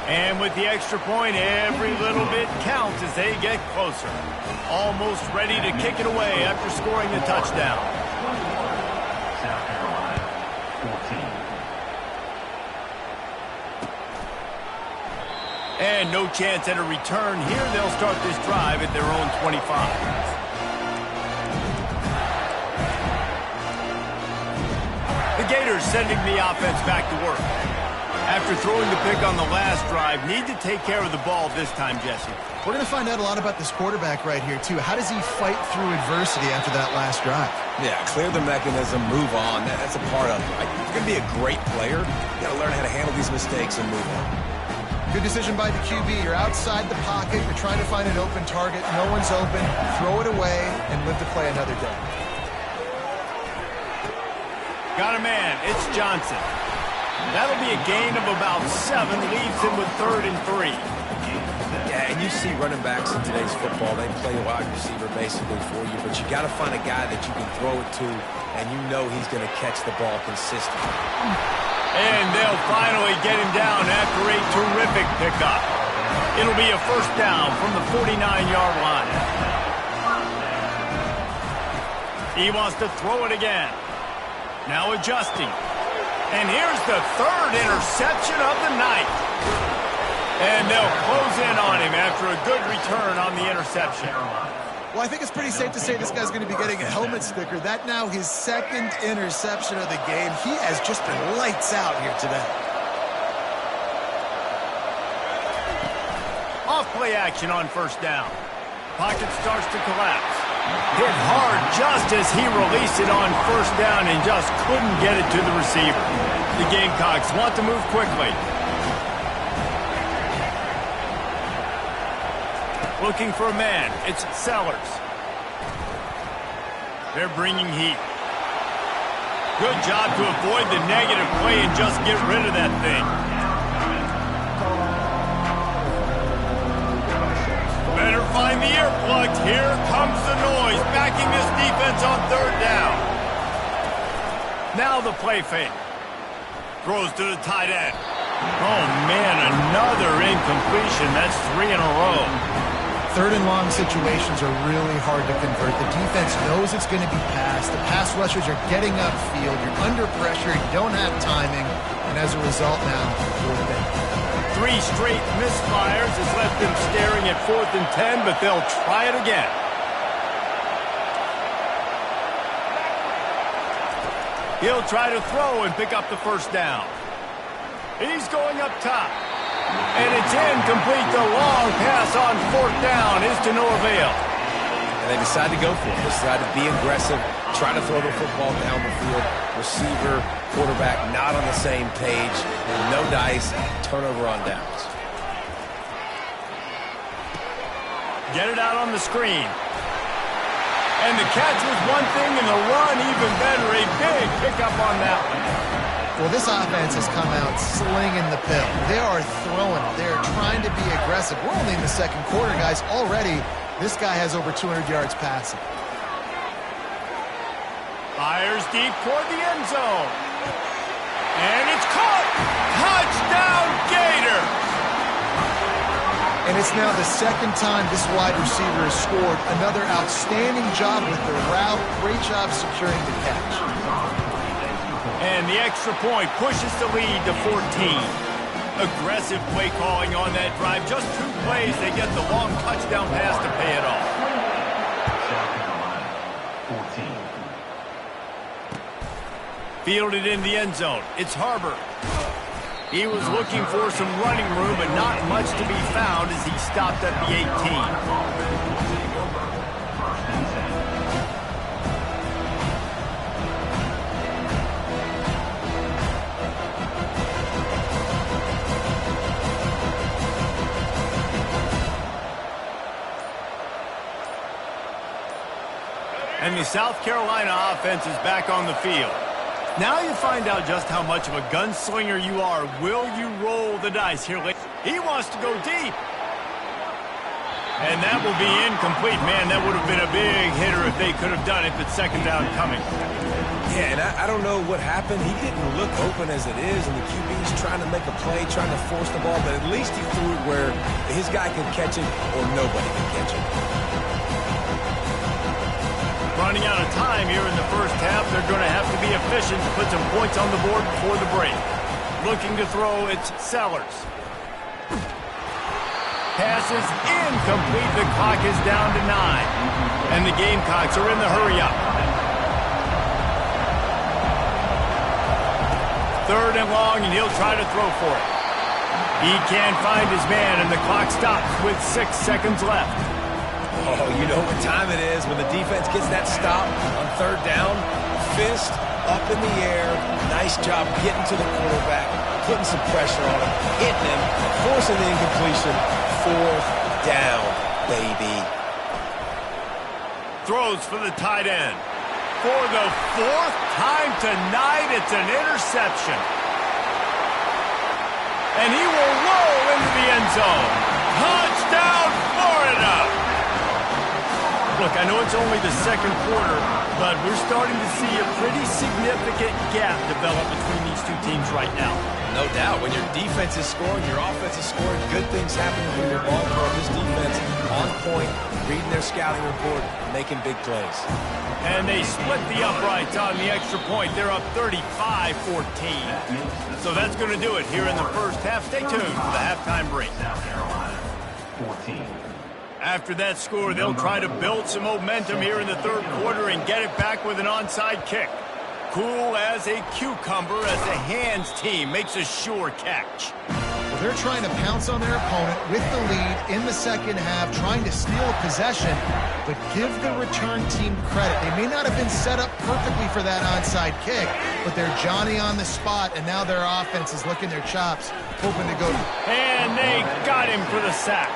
And with the extra point, every little bit counts as they get closer. Almost ready to kick it away after scoring the touchdown. South Carolina, 14. And no chance at a return here. They'll start this drive at their own 25. The Gators sending the offense back to work. After throwing the pick on the last drive, need to take care of the ball this time, Jesse. We're going to find out a lot about this quarterback right here, too. How does he fight through adversity after that last drive? Yeah, clear the mechanism, move on. That's a part of it. Right? You're going to be a great player. You got to learn how to handle these mistakes and move on. Good decision by the QB. You're outside the pocket. You're trying to find an open target. No one's open. Throw it away and live to play another day. Got a man. It's Johnson. That'll be a gain of about 7. Leaves him with 3rd and 3. Yeah, and you see running backs in today's football, they play wide receiver basically for you, but you got to find a guy that you can throw it to, and you know he's going to catch the ball consistently. And they'll finally get him down after a terrific pickup. It'll be a first down from the 49-yard line. He wants to throw it again. Now adjusting. And here's the 3rd interception of the night. And they'll close in on him after a good return on the interception. Well, I think it's pretty safe to say this guy's going to be getting a helmet sticker. That now his 2nd interception of the game. He has just been lights out here today. Off play action on first down. Pocket starts to collapse. Hit hard just as he released it on first down and just couldn't get it to the receiver. The Gamecocks want to move quickly. Looking for a man. It's Sellers. They're bringing heat. Good job to avoid the negative play and just get rid of that thing. Better find the earplugs. Here comes the noise, backing this defense on 3rd down. Now the play fake. Throws to the tight end. Oh, man, another incompletion. That's 3 in a row. 3rd and long situations are really hard to convert. The defense knows it's going to be passed. The pass rushers are getting upfield. You're under pressure. You don't have timing. And as a result now, 4th down. 3 straight misfires has left them staring at 4th and 10, but they'll try it again. He'll try to throw and pick up the first down. He's going up top. And it's incomplete. The long pass on 4th down is to no avail. And they decide to go for it. They decide to be aggressive, try to throw the football down the field. Receiver, quarterback not on the same page. No dice, turnover on downs. Get it out on the screen. And the catch was one thing and the run even better. A big pickup on that one. Well, this offense has come out slinging the pill. They are throwing it. They're trying to be aggressive. We're only in the second quarter, guys. Already, this guy has over 200 yards passing. Fires deep toward the end zone. And it's caught! Touchdown, Gator! And it's now the second time this wide receiver has scored. Another outstanding job with the route. Great job securing the catch. And the extra point pushes the lead to 14. Aggressive play calling on that drive. Just 2 plays, they get the long touchdown pass to pay it off. South Carolina, 14. Fielded in the end zone. It's Harbor. He was looking for some running room, but not much to be found as he stopped at the 18. And the South Carolina offense is back on the field. Now you find out just how much of a gunslinger you are. Will you roll the dice here? He wants to go deep. And that will be incomplete. Man, that would have been a big hitter if they could have done it, but second down coming. Yeah, and I don't know what happened. He didn't look open as it is, and the QB's trying to make a play, trying to force the ball, but at least he threw it where his guy could catch it or nobody could catch it. Running out of time here in the first half. They're going to have to be efficient to put some points on the board before the break. Looking to throw, it's Sellers. Pass is incomplete. The clock is down to 9. And the Gamecocks are in the hurry-up. 3rd and long, and he'll try to throw for it. He can't find his man, and the clock stops with 6 seconds left. Oh, you know what time it is when the defense gets that stop on 3rd down. Fist up in the air. Nice job getting to the quarterback, putting some pressure on him, hitting him, forcing the incompletion. 4th down, baby. Throws for the tight end. For the 4th time tonight, it's an interception. And he will roll into the end zone. Touchdown, Florida! Look, I know it's only the second quarter, but we're starting to see a pretty significant gap develop between these two teams right now. No doubt. When your defense is scoring, your offense is scoring, good things happen when your ball club. This defense on point, reading their scouting report, making big plays. And they split the uprights on the extra point. They're up 35-14. So that's going to do it here in the first half. Stay tuned for the halftime break. South Carolina, 14. After that score, they'll try to build some momentum here in the 3rd quarter and get it back with an onside kick. Cool as a cucumber as the hands team makes a sure catch. Well, they're trying to pounce on their opponent with the lead in the second half, trying to steal a possession, but give the return team credit. They may not have been set up perfectly for that onside kick, but they're Johnny on the spot, and now their offense is licking their chops, hoping to go. And they got him for the sack.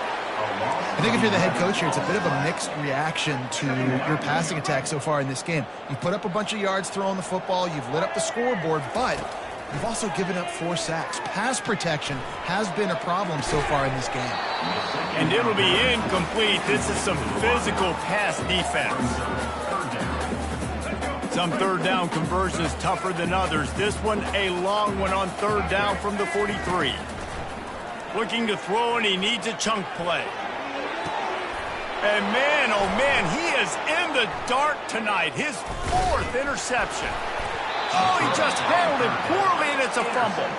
I think if you're the head coach here, it's a bit of a mixed reaction to your passing attack so far in this game. You put up a bunch of yards throwing the football, you've lit up the scoreboard, but you've also given up 4 sacks. Pass protection has been a problem so far in this game. And it'll be incomplete. This is some physical pass defense. Some 3rd down conversions tougher than others. This one a long one on 3rd down from the 43. Looking to throw, and he needs a chunk play. And man, oh man, he is in the dark tonight. His 4th interception. Oh, he just handled it poorly, and it's a fumble.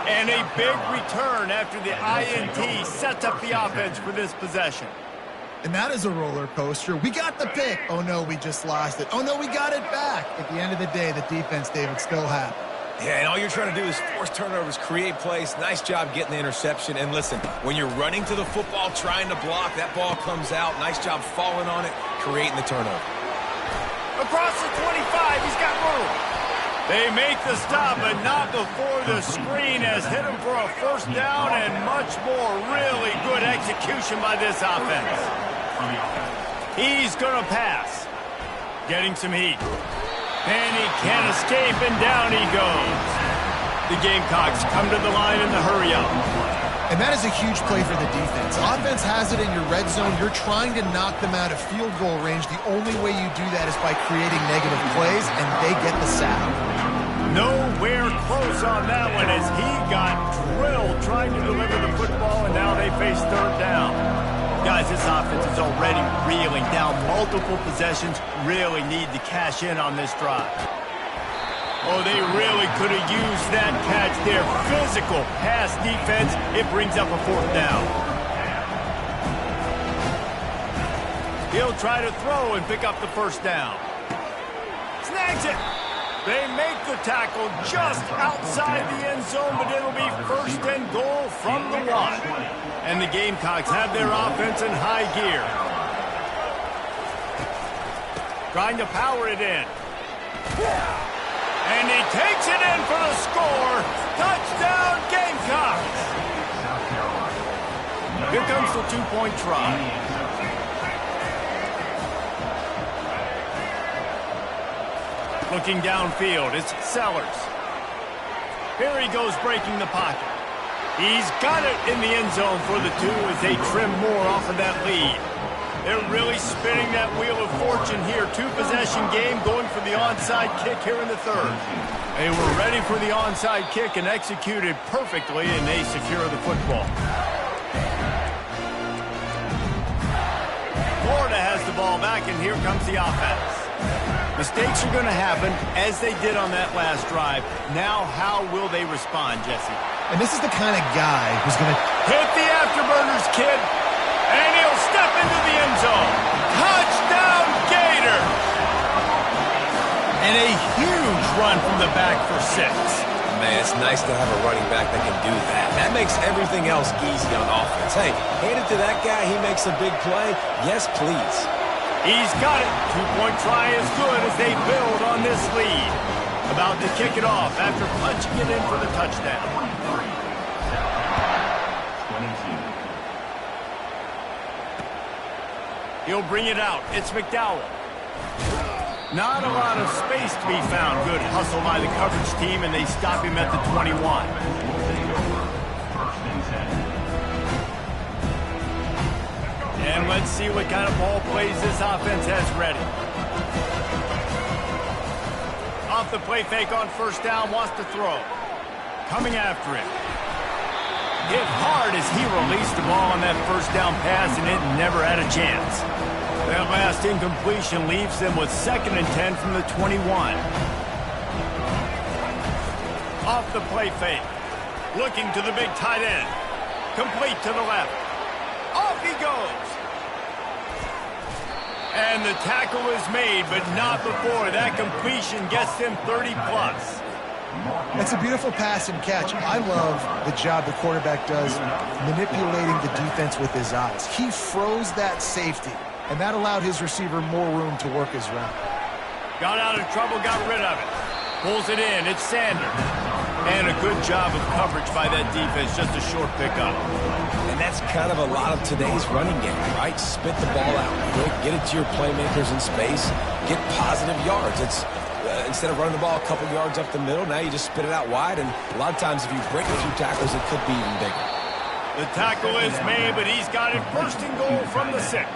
And a big return after the INT sets up the offense for this possession. And that is a roller coaster. We got the pick. Oh, no, we just lost it. Oh, no, we got it back. At the end of the day, the defense, David, still had it. Yeah, and all you're trying to do is force turnovers, create plays. Nice job getting the interception. And listen, when you're running to the football, trying to block, that ball comes out. Nice job falling on it, creating the turnover. Across the 25, he's got room. They make the stop, but not before the screen has hit him for a 1st down and much more. Really good execution by this offense. He's going to pass. Getting some heat. And he can't escape, and down he goes. The Gamecocks come to the line in the hurry-up. And that is a huge play for the defense. Offense has it in your red zone. You're trying to knock them out of field goal range. The only way you do that is by creating negative plays, and they get the sack. Nowhere close on that one as he got drilled trying to deliver the football, and now they face third down. Guys, this offense is already reeling down multiple possessions. Really need to cash in on this drive. Oh, they really could have used that catch there. Physical pass defense. It brings up a fourth down. He'll try to throw and pick up the first down. Snags it. They make the tackle just outside the end zone, but it'll be first and goal from the 1. And the Gamecocks have their offense in high gear. Trying to power it in. And he takes it in for the score. Touchdown, Gamecocks. Here comes the two-point try. Looking downfield, it's Sellers. Here he goes breaking the pocket. He's got it in the end zone for the 2 as they trim more off of that lead. They're really spinning that wheel of fortune here. 2-possession game going for the onside kick here in the third. They were ready for the onside kick and executed perfectly, and they secure the football. Florida has the ball back, and here comes the offense. Mistakes are going to happen, as they did on that last drive. Now, how will they respond, Jesse? And this is the kind of guy who's going to hit the afterburners, kid. And he'll step into the end zone. Touchdown, Gators! And a huge run from the back for 6. Man, it's nice to have a running back that can do that. That makes everything else easy on offense. Hey, hand it to that guy. He makes a big play. Yes, please. He's got it. Two-point try is good as they build on this lead. About to kick it off after punching it in for the touchdown. 22. He'll bring it out. It's McDowell. Not a lot of space to be found. Good hustle by the coverage team, and they stop him at the 21. And let's see what kind of ball plays this offense has ready. Off the play fake on first down, wants to throw. Coming after it. Hit hard as he released the ball on that first down pass, and it never had a chance. That last incompletion leaves them with 2nd and 10 from the 21. Off the play fake. Looking to the big tight end. Complete to the left. Off he goes. And the tackle is made, but not before that completion gets them 30-plus. That's a beautiful pass and catch. I love the job the quarterback does manipulating the defense with his eyes. He froze that safety, and that allowed his receiver more room to work his route. Got out of trouble, got rid of it. Pulls it in, it's Sanders. And a good job of coverage by that defense, just a short pickup. And that's kind of a lot of today's running game, right? Spit the ball out quick, get it to your playmakers in space, get positive yards. It's instead of running the ball a couple yards up the middle, now you just spit it out wide, and a lot of times if you break a few tackles, it could be even bigger. The tackle is made, but he's got it first and goal from the 6.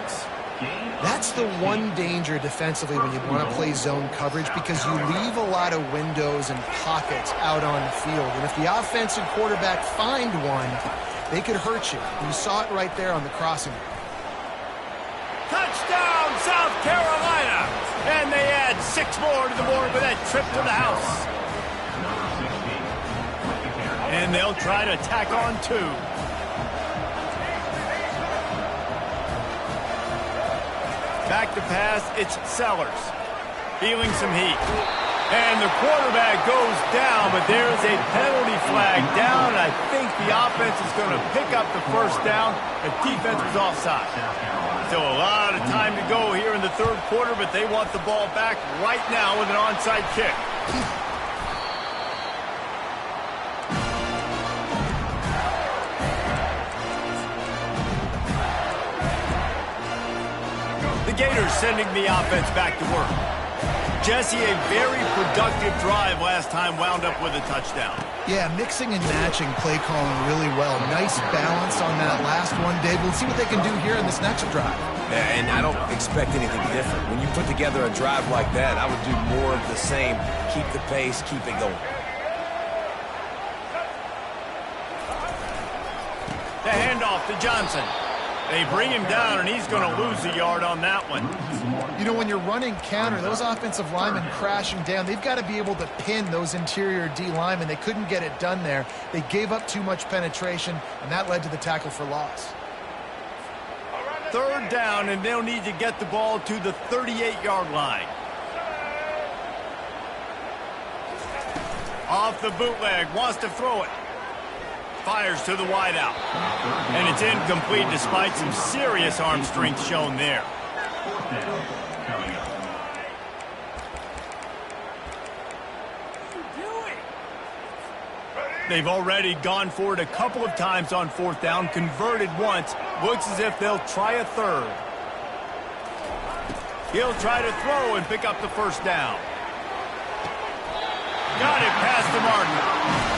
That's the one danger defensively when you want to play zone coverage, because you leave a lot of windows and pockets out on the field. And if the offensive quarterback find one, they could hurt you. You saw it right there on the crossing. Touchdown, South Carolina! And they add 6 more to the board with that trip to the house. And they'll try to tack on 2. Back to pass, it's Sellers. Feeling some heat. And the quarterback goes down, but there's a penalty flag down. I think the offense is going to pick up the first down. The defense was offside. Still a lot of time to go here in the third quarter, but they want the ball back right now with an onside kick. The Gators sending the offense back to work. Jesse, a very productive drive last time wound up with a touchdown. Yeah, mixing and matching play calling really well. Nice balance on that last one, Dave. We'll see what they can do here in this next drive. Yeah, and I don't expect anything different. When you put together a drive like that, I would do more of the same. Keep the pace, keep it going. The handoff to Johnson. They bring him down, and he's going to lose a yard on that one. You know, when you're running counter, those offensive linemen crashing down, they've got to be able to pin those interior D linemen. They couldn't get it done there. They gave up too much penetration, and that led to the tackle for loss. Third down, and they'll need to get the ball to the 38-yard line. Off the bootleg, wants to throw it. Fires to the wideout. And it's incomplete despite some serious arm strength shown there. They've already gone for it a couple of times on fourth down, converted once. Looks as if they'll try a third. He'll try to throw and pick up the first down. Got it past the Martin.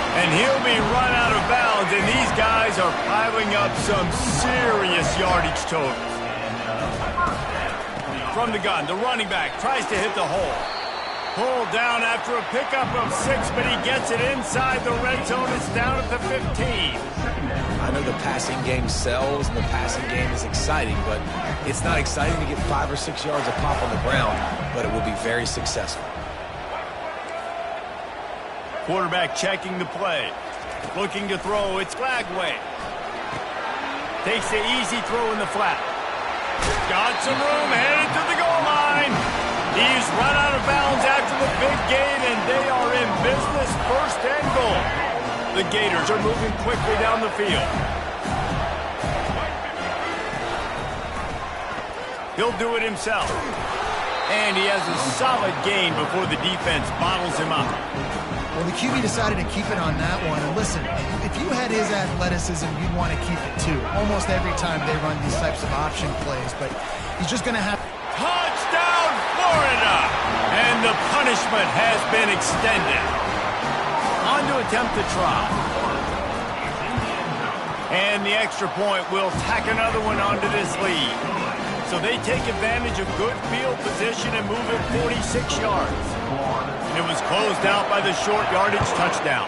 And he'll be run out of bounds, and these guys are piling up some serious yardage totals. From the gun, the running back tries to hit the hole. Pulled down after a pickup of 6, but he gets it inside the red zone. It's down at the 15. I know the passing game sells and the passing game is exciting, but it's not exciting to get 5 or 6 yards a pop on the ground, but it will be very successful. Quarterback checking the play. Looking to throw. It's Lagway. Takes the easy throw in the flat. Got some room, headed to the goal line. He's run out of bounds after the big gain, and they are in business, first and goal. The Gators are moving quickly down the field. He'll do it himself. And he has a solid gain before the defense bottles him up. Well, the QB decided to keep it on that one. And listen, if you had his athleticism, you'd want to keep it too. Almost every time they run these types of option plays, but he's just going to have... Touchdown, Florida! And the punishment has been extended. On to attempt to try. And the extra point will tack another one onto this lead. So they take advantage of good field position and move it 46 yards. It was closed out by the short yardage touchdown.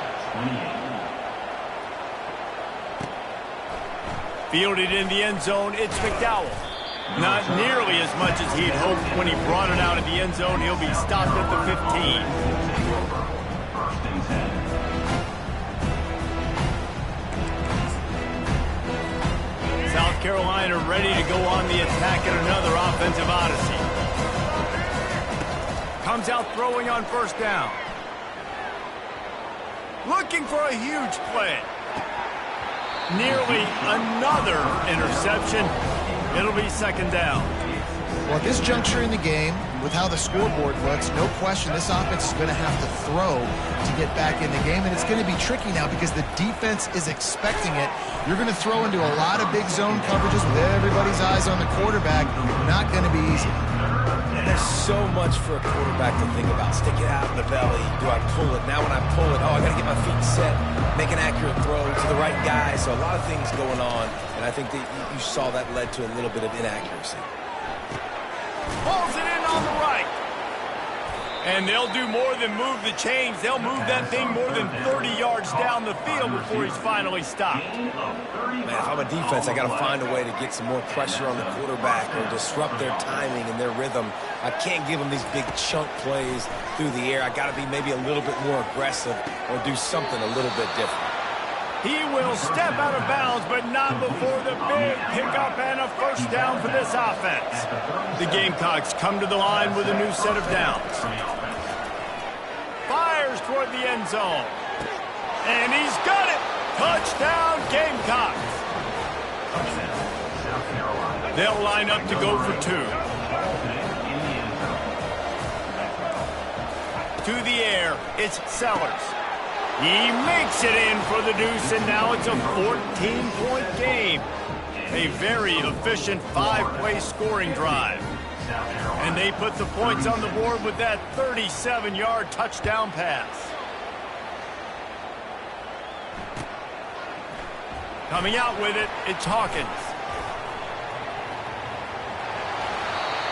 Fielded in the end zone, it's McDowell. Not nearly as much as he'd hoped when he brought it out of the end zone. He'll be stopped at the 15. South Carolina ready to go on the attack at another offensive odyssey. Comes out throwing on first down. Looking for a huge play. Nearly another interception. It'll be second down. Well, at this juncture in the game, with how the scoreboard looks, no question this offense is going to have to throw to get back in the game, and it's going to be tricky now because the defense is expecting it. You're going to throw into a lot of big zone coverages with everybody's eyes on the quarterback. Not going to be easy. And there's so much for a quarterback to think about. Stick it out in the belly. Do I pull it? Now when I pull it, I got to get my feet set, make an accurate throw to the right guy. So a lot of things going on, and I think that you saw that led to a little bit of inaccuracy. Pulls it in on the right. And they'll do more than move the chains. They'll move that thing more than 30 yards down the field before he's finally stopped. Man, if I'm a defense, I got to find a way to get some more pressure on the quarterback or disrupt their timing and their rhythm. I can't give them these big chunk plays through the air. I got to be maybe a little bit more aggressive or do something a little bit different. He will step out of bounds, but not before the big pickup and a first down for this offense. The Gamecocks come to the line with a new set of downs. Fires toward the end zone. And he's got it! Touchdown, Gamecocks! They'll line up to go for two. To the air, it's Sellers. He makes it in for the deuce, and now it's a 14-point game. A very efficient 5-play scoring drive. And they put the points on the board with that 37-yard touchdown pass. Coming out with it, it's Hawkins.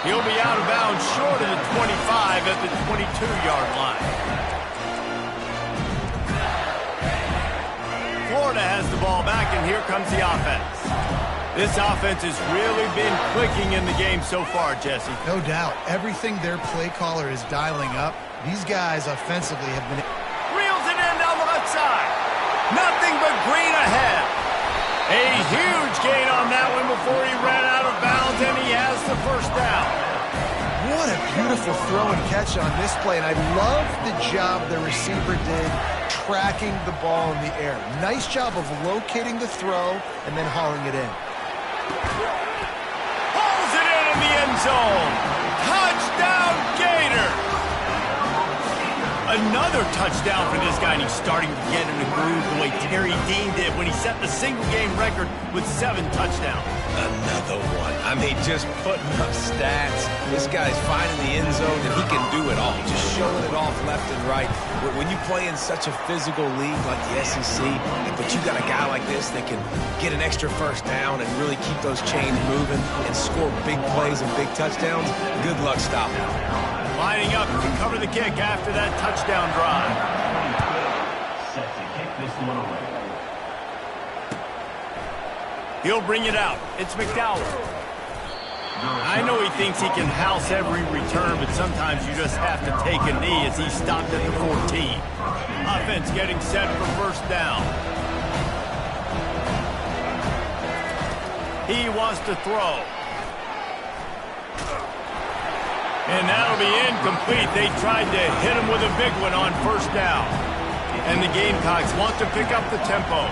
He'll be out of bounds short of the 25 at the 22-yard line. Florida has the ball back, and here comes the offense. This offense has really been clicking in the game so far, Jesse. No doubt. Everything their play caller is dialing up, these guys offensively have been... Reels it in down the left side. Nothing but green ahead. A huge gain on that one before he ran out of bounds, and he has the first down. What a beautiful throw and catch on this play, and I love the job the receiver did tracking the ball in the air. Nice job of locating the throw and then hauling it in. Hauls it in the end zone. Touchdown, Gator. Another touchdown for this guy, and he's starting to get in the groove the way Terry Dean did when he set the single-game record with 7 touchdowns. Another one. I mean, just putting up stats. This guy's finding the end zone, and he can do it all. Just showing it off left and right. When you play in such a physical league like the SEC, but you got a guy like this that can get an extra first down and really keep those chains moving and score big plays and big touchdowns, good luck stopping him. Lining up to cover the kick after that touchdown drive. Set to kick this one away. He'll bring it out. It's McDowell. I know he thinks he can house every return, but sometimes you just have to take a knee as he stopped at the 14. Offense getting set for first down. He wants to throw. And that'll be incomplete. They tried to hit him with a big one on first down. And the Gamecocks want to pick up the tempo.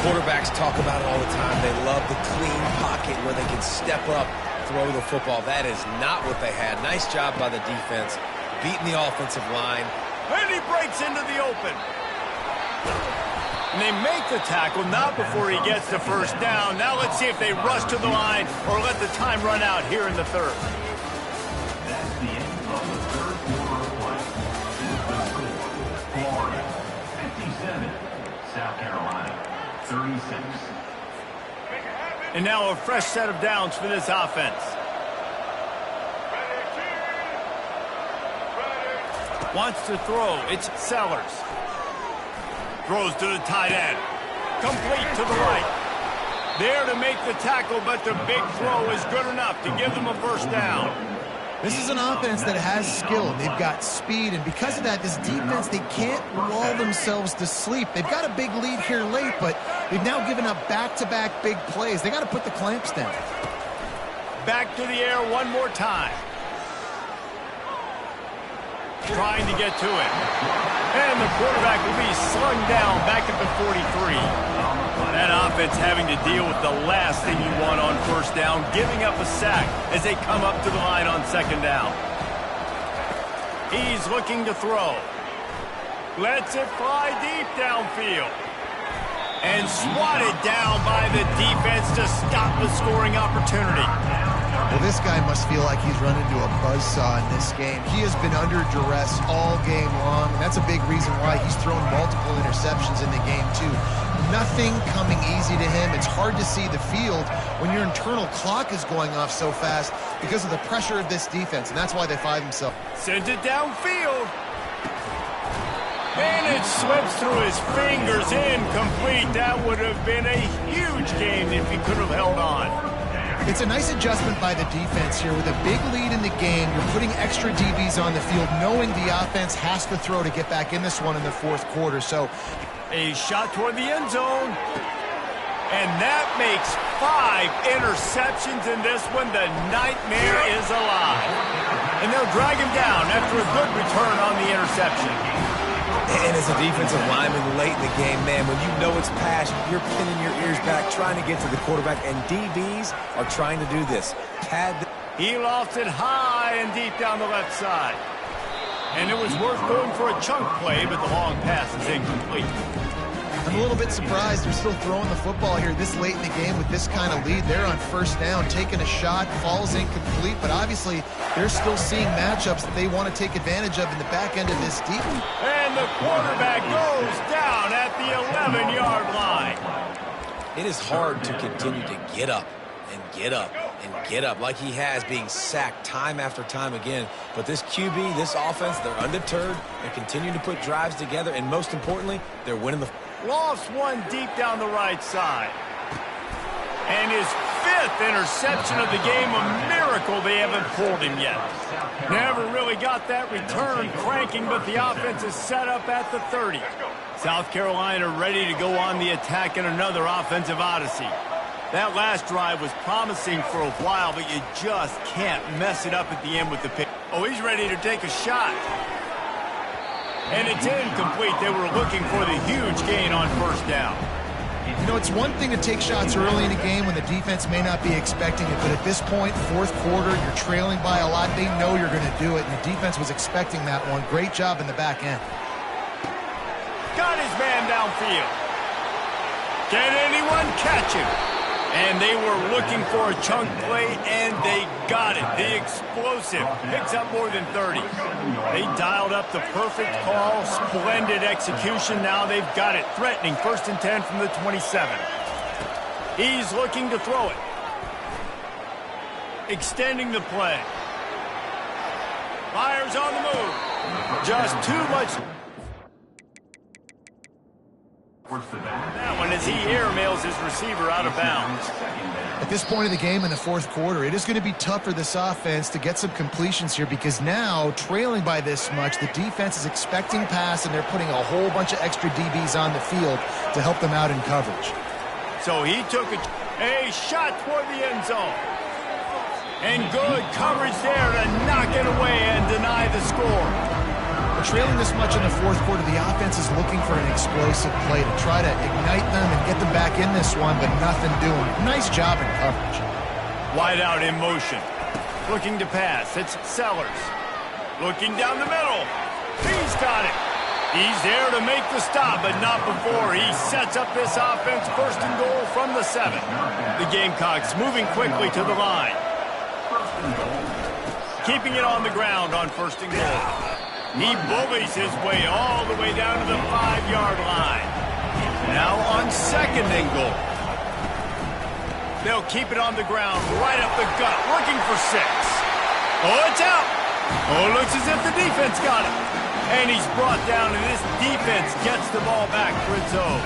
Quarterbacks talk about it all the time. They love the clean pocket where they can step up, throw the football. That is not what they had. Nice job by the defense, beating the offensive line. And he breaks into the open. And they make the tackle, not before he gets the first down. Now let's see if they rush to the line or let the time run out here in the third. That's the end of the third quarter of play. The score, Florida 57, South Carolina 36. And now a fresh set of downs for this offense. Wants to throw. It's Sellers. Throws to the tight end. Complete to the right. There to make the tackle, but the big throw is good enough to give them a first down. This is an offense that has skill. They've got speed, and because of that, this defense, they can't lull themselves to sleep. They've got a big lead here late, but they've now given up back-to-back big plays. They got to put the clamps down. Back to the air one more time. Trying to get to it. And the quarterback will be slung down back at the 43. That offense having to deal with the last thing you want on first down, giving up a sack as they come up to the line on second down. He's looking to throw. Lets it fly deep downfield. And swatted down by the defense to stop the scoring opportunity. Well, this guy must feel like he's run into a buzzsaw in this game. He has been under duress all game long, and that's a big reason why he's thrown multiple interceptions in the game, too. Nothing coming easy to him. It's hard to see the field when your internal clock is going off so fast because of the pressure of this defense, and that's why they find themselves. Sends it downfield. And it slips through his fingers, incomplete. That would have been a huge game if he could have held on. It's a nice adjustment by the defense here. With a big lead in the game, you're putting extra DBs on the field, knowing the offense has to throw to get back in this one in the fourth quarter. So a shot toward the end zone. And that makes 5 interceptions in this one. The nightmare is alive. And they'll drag him down after a good return on the interception. And as a defensive lineman late in the game, man, when you know it's past, you're pinning your ears back, trying to get to the quarterback, and DBs are trying to do this. He lost it high and deep down the left side. And it was worth going for a chunk play, but the long pass is incomplete. I'm a little bit surprised they're still throwing the football here this late in the game with this kind of lead. They're on first down, taking a shot, falls incomplete, but obviously they're still seeing matchups that they want to take advantage of in the back end of this defense. And the quarterback goes down at the 11-yard line. It is hard to continue to get up and get up and get up like he has, being sacked time after time again. But this QB, this offense, they're undeterred. They're continuing to put drives together, and most importantly, they're winning the... Lost one deep down the right side. And his 5th interception of the game, a miracle they haven't pulled him yet. Never really got that return cranking, but the offense is set up at the 30. South Carolina ready to go on the attack in another offensive odyssey. That last drive was promising for a while, but you just can't mess it up at the end with the pick. Oh, he's ready to take a shot. And it's incomplete. They were looking for the huge gain on first down. You know, it's one thing to take shots early in a game when the defense may not be expecting it, but at this point, fourth quarter, you're trailing by a lot. They know you're going to do it, and the defense was expecting that one. Great job in the back end. Got his man downfield. Can anyone catch him? And they were looking for a chunk play, and they got it. The explosive picks up more than 30. They dialed up the perfect call, splendid execution. Now they've got it. Threatening 1st and 10 from the 27. He's looking to throw it. Extending the play. Fires on the move. Just too much. That one as he airmails his receiver out of bounds. At this point of the game in the fourth quarter, it is going to be tough for this offense to get some completions here because now, trailing by this much, the defense is expecting pass, and they're putting a whole bunch of extra DBs on the field to help them out in coverage. So he took a shot toward the end zone. And good coverage there to knock it away and deny the score. But trailing this much in the fourth quarter, the offense is looking for an explosive play to try to ignite them and get them back in this one, but nothing doing. Nice job in coverage. Wide out in motion. Looking to pass. It's Sellers. Looking down the middle. He's got it. He's there to make the stop, but not before. He sets up this offense 1st and goal from the 7. The Gamecocks moving quickly to the line. Keeping it on the ground on 1st and goal. He bullies his way all the way down to the 5-yard line. Now on 2nd and goal. They'll keep it on the ground, right up the gut, looking for 6. Oh, it's out. Oh, it looks as if the defense got it. And he's brought down, and this defense gets the ball back for its own.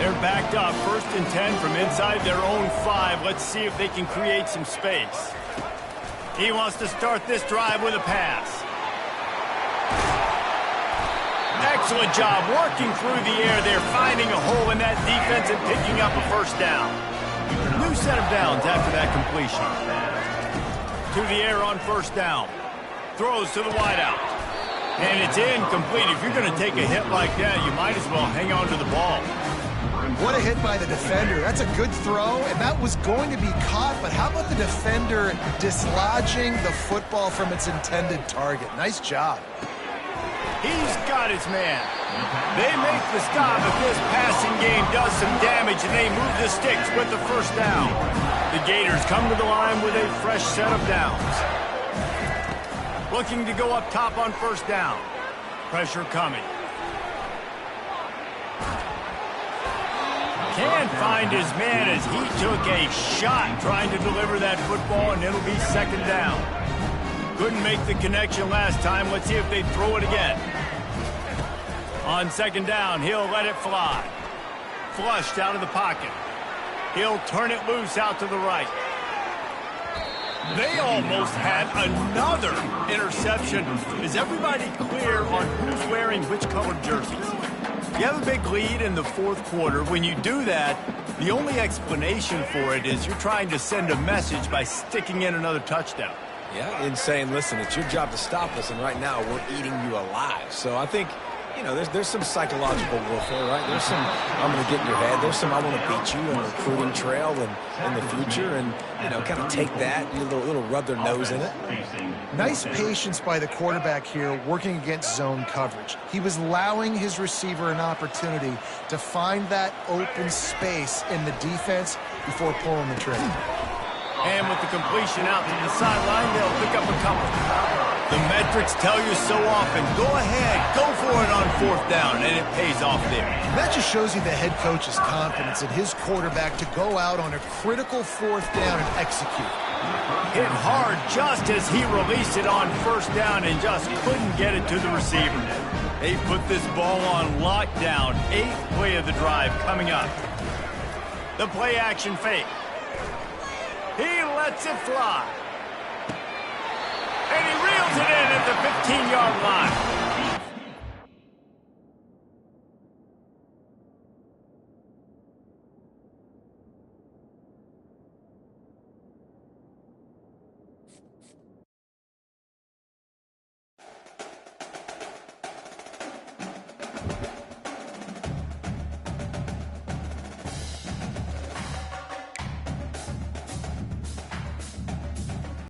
They're backed up, 1st and 10 from inside their own 5. Let's see if they can create some space. He wants to start this drive with a pass. Excellent job working through the air there, finding a hole in that defense and picking up a 1st down. New set of downs after that completion. To the air on 1st down. Throws to the wideout. And it's incomplete. If you're going to take a hit like that, you might as well hang on to the ball. What a hit by the defender. That's a good throw, and that was going to be caught, but how about the defender dislodging the football from its intended target? Nice job. He's got his man. They make the stop, but this passing game does some damage, and they move the sticks with the 1st down. The Gators come to the line with a fresh set of downs. Looking to go up top on 1st down. Pressure coming. Can't find his man as he took a shot trying to deliver that football, and it'll be 2nd down. Couldn't make the connection last time. Let's see if they throw it again. On 2nd down, he'll let it fly. Flushed out of the pocket. He'll turn it loose out to the right. They almost had another interception. Is everybody clear on who's wearing which colored jerseys? You have a big lead in the 4th quarter. When you do that, the only explanation for it is you're trying to send a message by sticking in another touchdown. Yeah, and saying, listen, it's your job to stop us, and right now we're eating you alive. So I think you know, there's some psychological warfare, right? There's some, I'm going to get in your head. There's some, I want to beat you on the recruiting trail and in the future. And, you know, kind of take that, you little rub their nose in it. Nice patience by the quarterback here, working against zone coverage. He was allowing his receiver an opportunity to find that open space in the defense before pulling the trigger. And with the completion out to the sideline, they'll pick up a couple. The metrics tell you so often, go ahead, go for it on 4th down, and it pays off there. That just shows you the head coach's confidence in his quarterback to go out on a critical 4th down and execute. Hit hard just as he released it on 1st down and just couldn't get it to the receiver. They put this ball on lockdown. 8th play of the drive coming up. The play action fake. He lets it fly. And he reels it in at the 15-yard line.